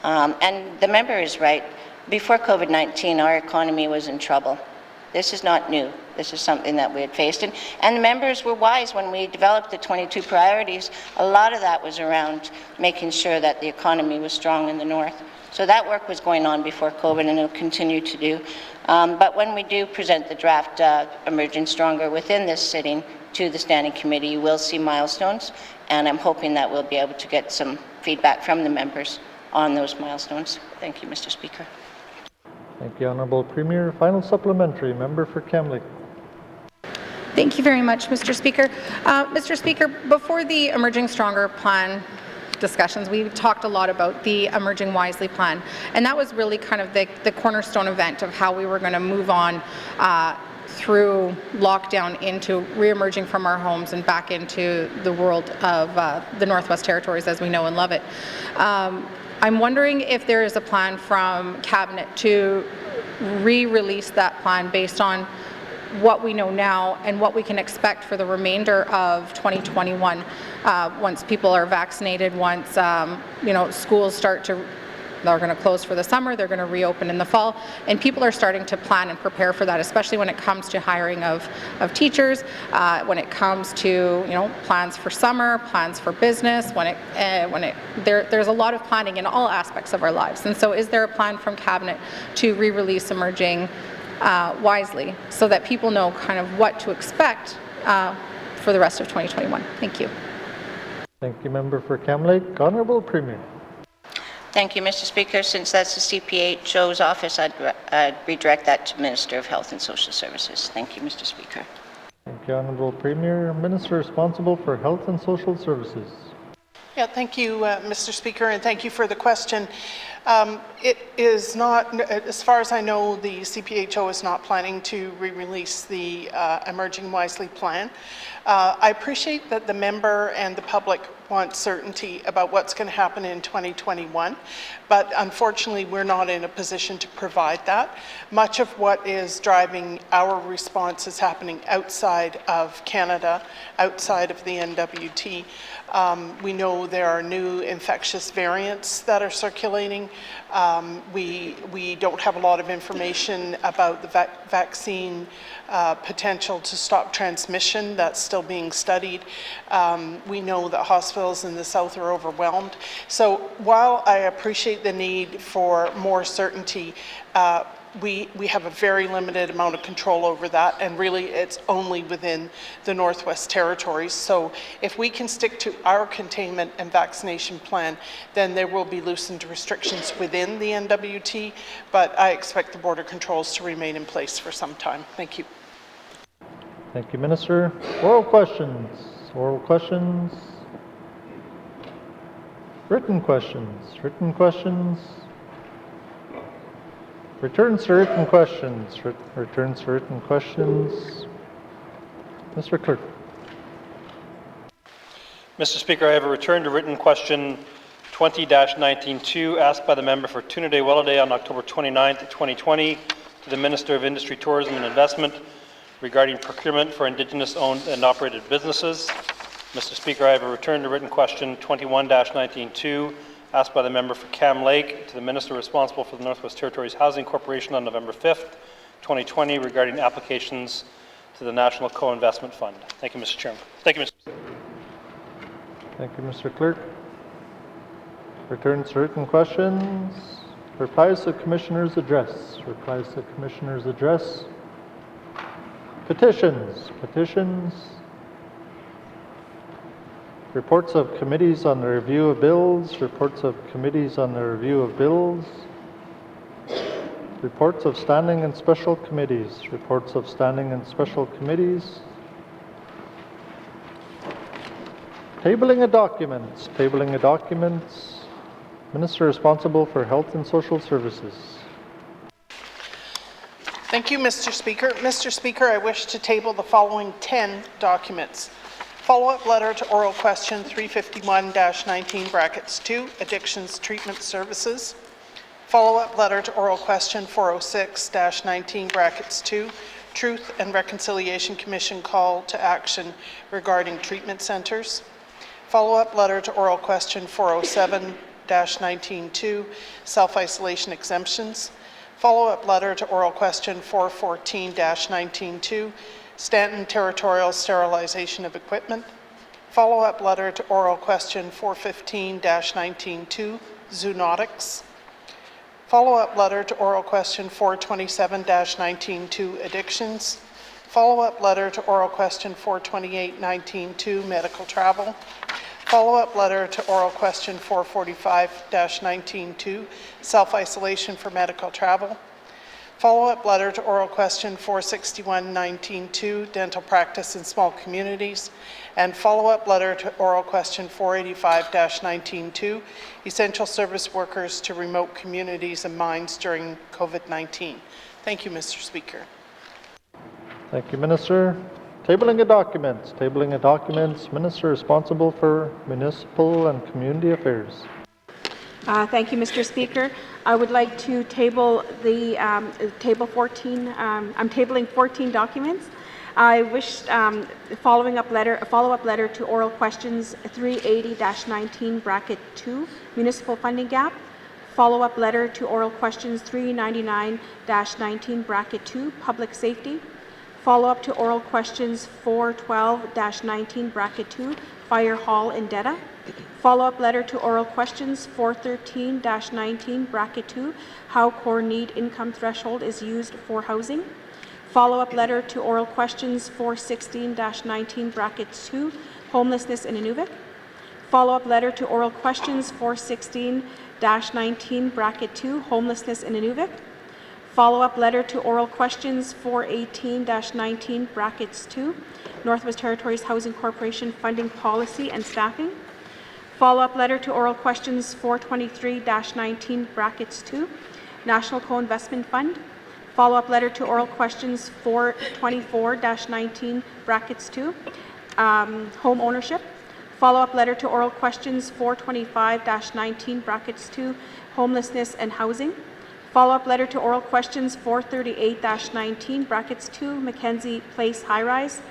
And the member is right. Before COVID-19, our economy was in trouble. This is not new. This is something that we had faced. And the members were wise when we developed the 22 priorities. A lot of that was around making sure that the economy was strong in the north. So that work was going on before COVID, and it'll continue to do. But when we do present the draft Emerging Stronger within this sitting to the Standing Committee, you will see milestones, and I'm hoping that we'll be able to get some feedback from the members on those milestones. Thank you, Mr. Speaker. Thank you, Honourable Premier. Final supplementary. Member for Kamloops. Thank you very much, Mr. Speaker. Mr. Speaker, before the Emerging Stronger plan discussions, we talked a lot about the Emerging Wisely plan, and that was really kind of the cornerstone event of how we were going to move on through lockdown into re-emerging from our homes and back into the world of the Northwest Territories as we know and love it. I'm wondering if there is a plan from Cabinet to re-release that plan based on what we know now and what we can expect for the remainder of 2021 once people are vaccinated, once schools they're going to close for the summer, they're going to reopen in the fall, and people are starting to plan and prepare for that, especially when it comes to hiring of teachers, when it comes to plans for summer, plans for business, there's a lot of planning in all aspects of our lives. And so is there a plan from Cabinet to re-release Emerging Wisely so that people know kind of what to expect for the rest of 2021? Thank you. Thank you, Member for Kamloops. Honourable Premier. Thank you, Mr. Speaker. Since that's the CPHO's office, I'd redirect that to Minister of Health and Social Services. Thank you, Mr. Speaker. Thank you, Honourable Premier. Minister responsible for Health and Social Services. Yeah, thank you, Mr. Speaker, and thank you for the question. It is not, as far as I know, the CPHO is not planning to re-release the Emerging Wisely plan. I appreciate that the member and the public want certainty about what's going to happen in 2021, but unfortunately we're not in a position to provide that. Much of what is driving our response is happening outside of Canada, outside of the N.W.T. We know there are new infectious variants that are circulating. We don't have a lot of information about the vaccine potential to stop transmission. That's still being studied. We know that hospitals in the south are overwhelmed. So while I appreciate the need for more certainty, we have a very limited amount of control over that, and really it's only within the Northwest Territories. So if we can stick to our containment and vaccination plan, then there will be loosened restrictions within the N.W.T, but I expect the border controls to remain in place for some time. Thank you. Thank you, Minister. Oral questions. Oral questions. Written questions. Written questions. Returns to written questions. Returns to written questions. Mr. Clerk. Mr. Speaker, I have a return to written question 20-19-2 asked by the member for Tuna Day Wellow on October 29th, 2020 to the Minister of Industry, Tourism and Investment regarding procurement for Indigenous owned and operated businesses. Mr. Speaker, I have a return to written question 21-19-2 asked by the member for Cam Lake to the Minister responsible for the Northwest Territories Housing Corporation on November 5th, 2020 regarding applications to the National Co-Investment Fund. Thank you, Mr. Chairman. Thank you, Mr. Speaker. Thank you, Mr. Clerk. Returns to written questions. Replies to Commissioner's address. Replies to Commissioner's address. Petitions. Petitions. Reports of committees on the review of bills. Reports of committees on the review of bills. Reports of standing and special committees. Reports of standing and special committees. Tabling of documents. Tabling of documents. Minister responsible for Health and Social Services. Thank you, Mr. Speaker. Mr. Speaker, I wish to table the following 10 documents. Follow-up letter to oral question 351-19(2), Addictions Treatment Services. Follow-up letter to oral question 406-19(2), Truth and Reconciliation Commission call to action regarding treatment centres. Follow-up letter to oral question 407-19(2), Self-Isolation Exemptions. Follow-up letter to oral question 414-19(2), Stanton Territorial Sterilization of Equipment. Follow-up letter to oral question 415-19(2), Zoonotics. Follow-up letter to oral question 427-19(2), Addictions. Follow-up letter to oral question 428-19(2), Medical Travel. Follow-up letter to oral question 445-19(2), Self-Isolation for Medical Travel. Follow-up letter to oral question 461-19(2), Dental Practice in Small Communities. And follow-up letter to oral question 485-19(2), Essential Service Workers to Remote Communities and Mines during COVID-19. Thank you, Mr. Speaker. Thank you, Minister. Tabling of documents. Tabling of documents. Minister responsible for Municipal and Community Affairs. Thank you, Mr. Speaker. I would like to table the table 14. I'm tabling 14 documents. I wish a follow-up letter to oral questions 380-19(2), Municipal Funding Gap. Follow-up letter to oral questions 399-19(2), Public Safety. Follow-up to oral questions 412-19(2), Fire Hall in Detta. Follow-up letter to oral questions 413-19(2), how core need income threshold is used for housing. Follow-up letter to oral questions 416-19(2), homelessness in Inuvik. Follow-up letter to oral questions 416-19(2), homelessness in Inuvik. Follow-up letter to oral questions 418-19(2), Northwest Territories Housing Corporation funding policy and staffing. Follow-up letter to oral questions 423-19(2), National Co-Investment Fund. Follow-up letter to oral questions 424-19(2), home ownership. Follow-up letter to oral questions 425-19(2), homelessness and housing. Follow-up letter to oral questions 438-19(2), Mackenzie Place High Rise.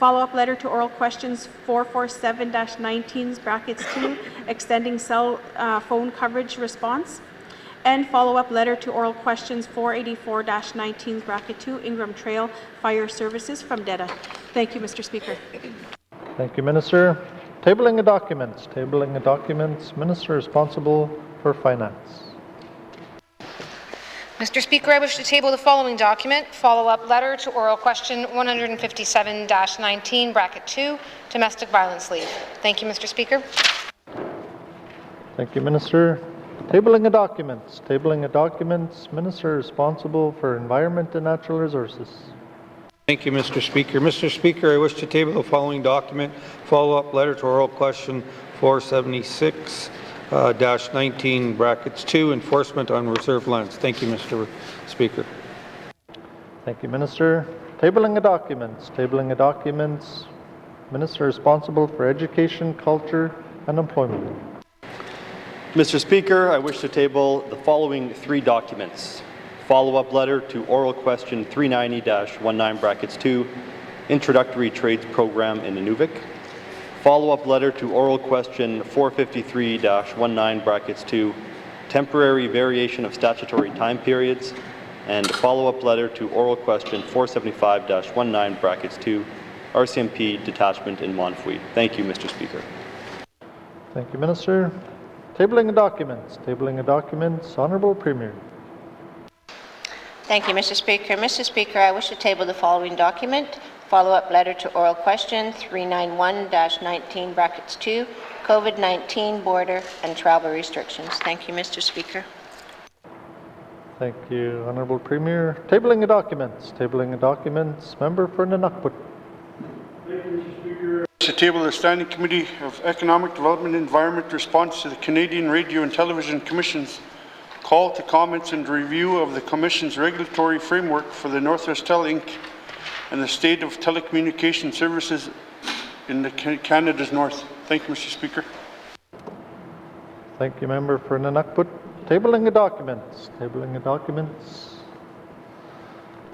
Follow-up letter to oral questions 447-19(2), extending cell phone coverage response. And follow-up letter to oral questions 484-19(2), Ingram Trail Fire Services from Detta. Thank you, Mr. Speaker. Thank you, Minister. Tabling of documents. Tabling of documents. Minister responsible for Finance. Mr. Speaker, I wish to table the following document, follow-up letter to oral question 157-19, bracket 2, domestic violence leave. Thank you, Mr. Speaker. Thank you, Minister. Tabling of documents. Tabling of documents. Minister responsible for Environment and Natural Resources. Thank you, Mr. Speaker. Mr. Speaker, I wish to table the following document, follow-up letter to oral question 476-19, brackets 2, enforcement on reserved lands. Thank you, Mr. Speaker. Thank you, Minister. Tabling of documents. Tabling of documents. Minister responsible for Education, Culture, and Employment. Mr. Speaker, I wish to table the following 3 documents. Follow-up letter to oral question 390-19, brackets 2, introductory trades program in Inuvik. Follow-up letter to oral question 453-19, brackets 2, temporary variation of statutory time periods. And follow-up letter to oral question 475-19, brackets 2, RCMP detachment in Montfouille. Thank you, Mr. Speaker. Thank you, Minister. Tabling of documents. Tabling of documents. Honourable Premier. Thank you, Mr. Speaker. Mr. Speaker, I wish to table the following document, follow-up letter to oral question 391-19, brackets 2, COVID-19 border and travel restrictions. Thank you, Mr. Speaker. Thank you, Honourable Premier. Tabling of documents. Tabling of documents. Member for N.W.T. Thank you, Mr. Speaker. To table the Standing Committee of Economic Development and Environment response to the Canadian Radio and Television Commission's call to comments and review of the Commission's regulatory framework for the Northwest Tel Inc. and the state of telecommunication services in Canada's north. Thank you, Mr. Speaker. Thank you, Member for N.W.T. Tabling of documents. Tabling of documents.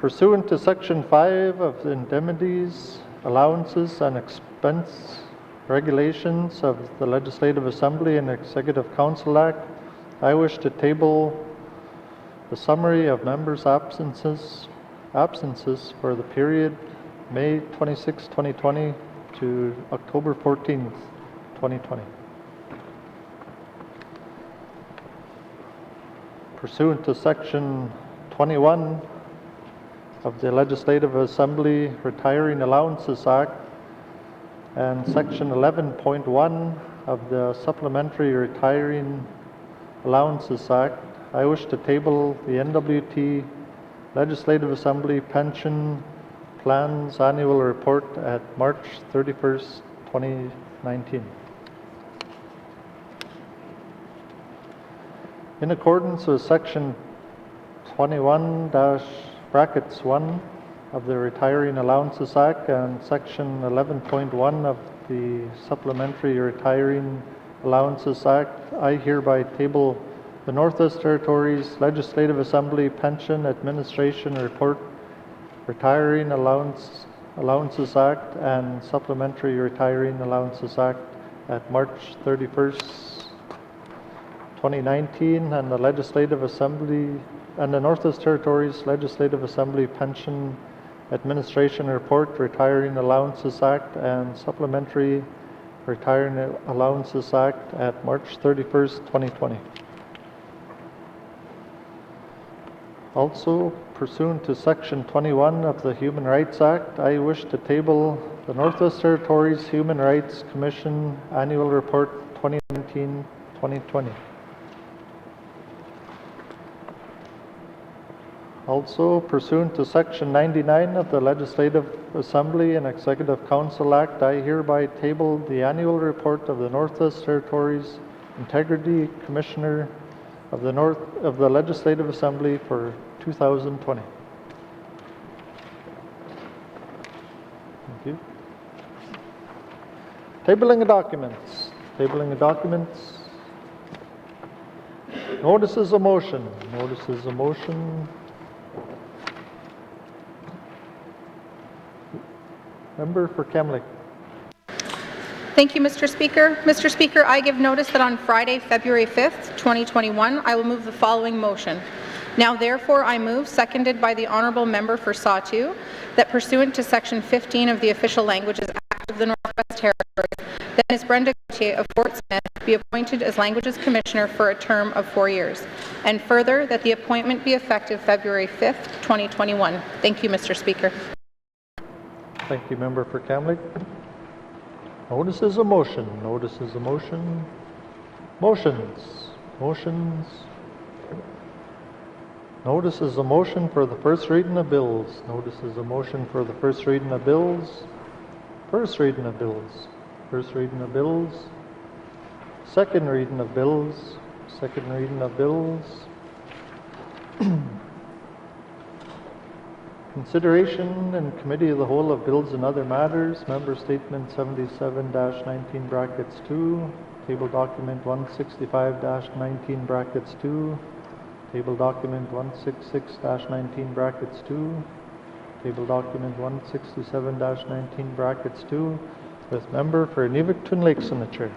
Pursuant to Section 5 of the Indemnities, Allowances and Expense Regulations of the Legislative Assembly and Executive Council Act, I wish to table the summary of members' absences for the period May 26, 2020 to October 14, 2020. Pursuant to Section 21 of the Legislative Assembly Retiring Allowances Act and Section 11.1 of the Supplementary Retiring Allowances Act, I wish to table the N.W.T. Legislative Assembly Pension Plans Annual Report at March 31st, 2019. In accordance with Section 21-1 of the Retiring Allowances Act and Section 11.1 of the Supplementary Retiring Allowances Act, I hereby table the Northwest Territories Legislative Assembly Pension Administration Report, Retiring Allowances Act and Supplementary Retiring Allowances Act at March 31st, 2019, and the Legislative Assembly and the Northwest Territories Legislative Assembly Pension Administration Report, Retiring Allowances Act and Supplementary Retiring Allowances Act at March 31st, 2020. Also, pursuant to Section 21 of the Human Rights Act, I wish to table the Northwest Territories Human Rights Commission Annual Report 2019-2020. Also, pursuant to Section 99 of the Legislative Assembly and Executive Council Act, I hereby table the annual report of the Northwest Territories Integrity Commissioner of the Legislative Assembly for 2020. Thank you. Tabling of documents. Tabling of documents. Notices of motion. Notices of motion. Member for Kamloops. Thank you, Mr. Speaker. Mr. Speaker, I give notice that on Friday, February 5th, 2021, I will move the following motion. Now, therefore, I move, seconded by the Honourable Member for Sawtooth, that pursuant to Section 15 of the Official Languages Act of the Northwest Territories, that Ms. Brenda Gauthier of Fort Smith be appointed as Languages Commissioner for a term of 4 years, and further, that the appointment be effective February 5th, 2021. Thank you, Mr. Speaker. Thank you, Member for Kamloops. Notice is a motion. Notice is a motion. Motions. Motions. Notice is a motion for the first reading of bills. Notice is a motion for the first reading of bills. First reading of bills. First reading of bills. Second reading of bills. Second reading of bills. Consideration in Committee of the Whole of Bills and Other Matters, Member Statement 77-19 brackets 2, Table Document 165-19 brackets 2, Table Document 166-19 brackets 2, Table Document 167-19 brackets 2, with Member for N.W.T. Lakes in the chair.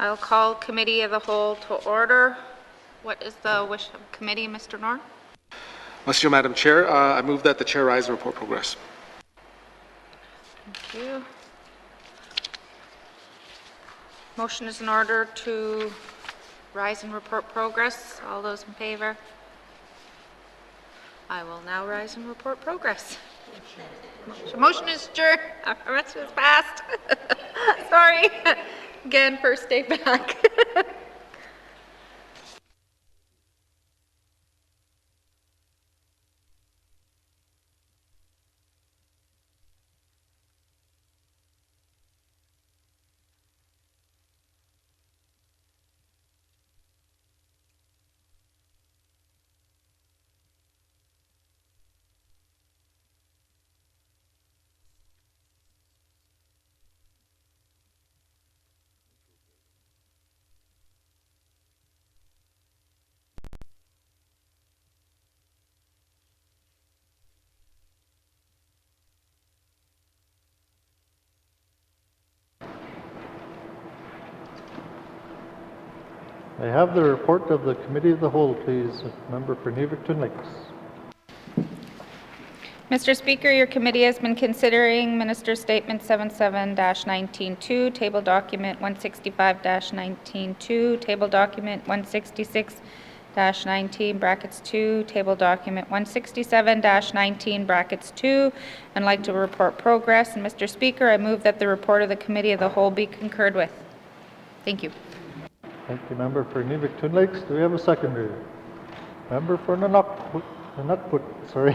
I'll call Committee of the Whole to order. What is the wish of committee, Mr. Knorr? Madam Chair, I move that the Chair rise and report progress. Thank you. Motion is in order to rise and report progress. All those in favor? I will now rise and report progress. Motion is adjourned. Motion is passed. Sorry. Again, first day back. I have the report of the Committee of the Whole, please. Member for N.W.T. Lakes. Mr. Speaker, your committee has been considering Minister Statement 77-19-2, Table Document 165-19-2, Table Document 166-19 brackets 2, Table Document 167-19 brackets 2, and like to report progress. And Mr. Speaker, I move that the report of the Committee of the Whole be concurred with. Thank you. Thank you, Member for N.W.T. Lakes. Do we have a seconder? Member for N.W.T. Sorry.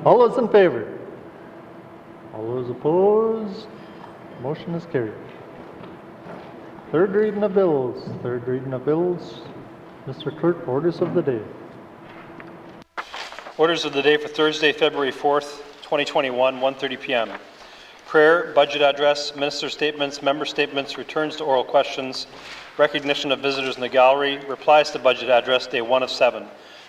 All those in favor? All those opposed? Motion is carried. Third reading of bills. Third reading of bills. Mr. Clerk, orders of the day. Orders of the day for Thursday, February 4th, 2021, 1:30 p.m. Prayer, budget address, minister statements, member statements, returns to oral questions, recognition of visitors in the gallery, replies to budget address, day 1 of 7.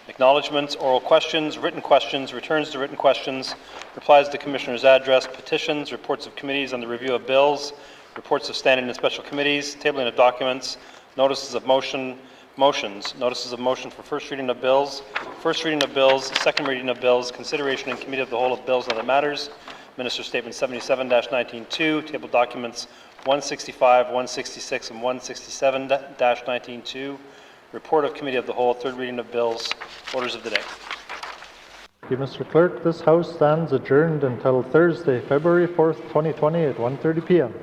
Acknowledgements, oral questions, returns to written questions, replies to commissioner's address, petitions, reports of committees on the review of bills, reports of standing and special committees, tabling of documents, notices of motion, motions, notices of motion for first reading of bills, second reading of bills, consideration in committee of the whole of bills and other matters, Minister Statement 77-19-2, Table Documents 165, 166, and 167-19-2, Report of Committee of the Whole, third reading of bills, orders of the day. Thank you, Mr. Clerk. This House stands adjourned until Thursday, February 4th, 2020 at 1:30 p.m.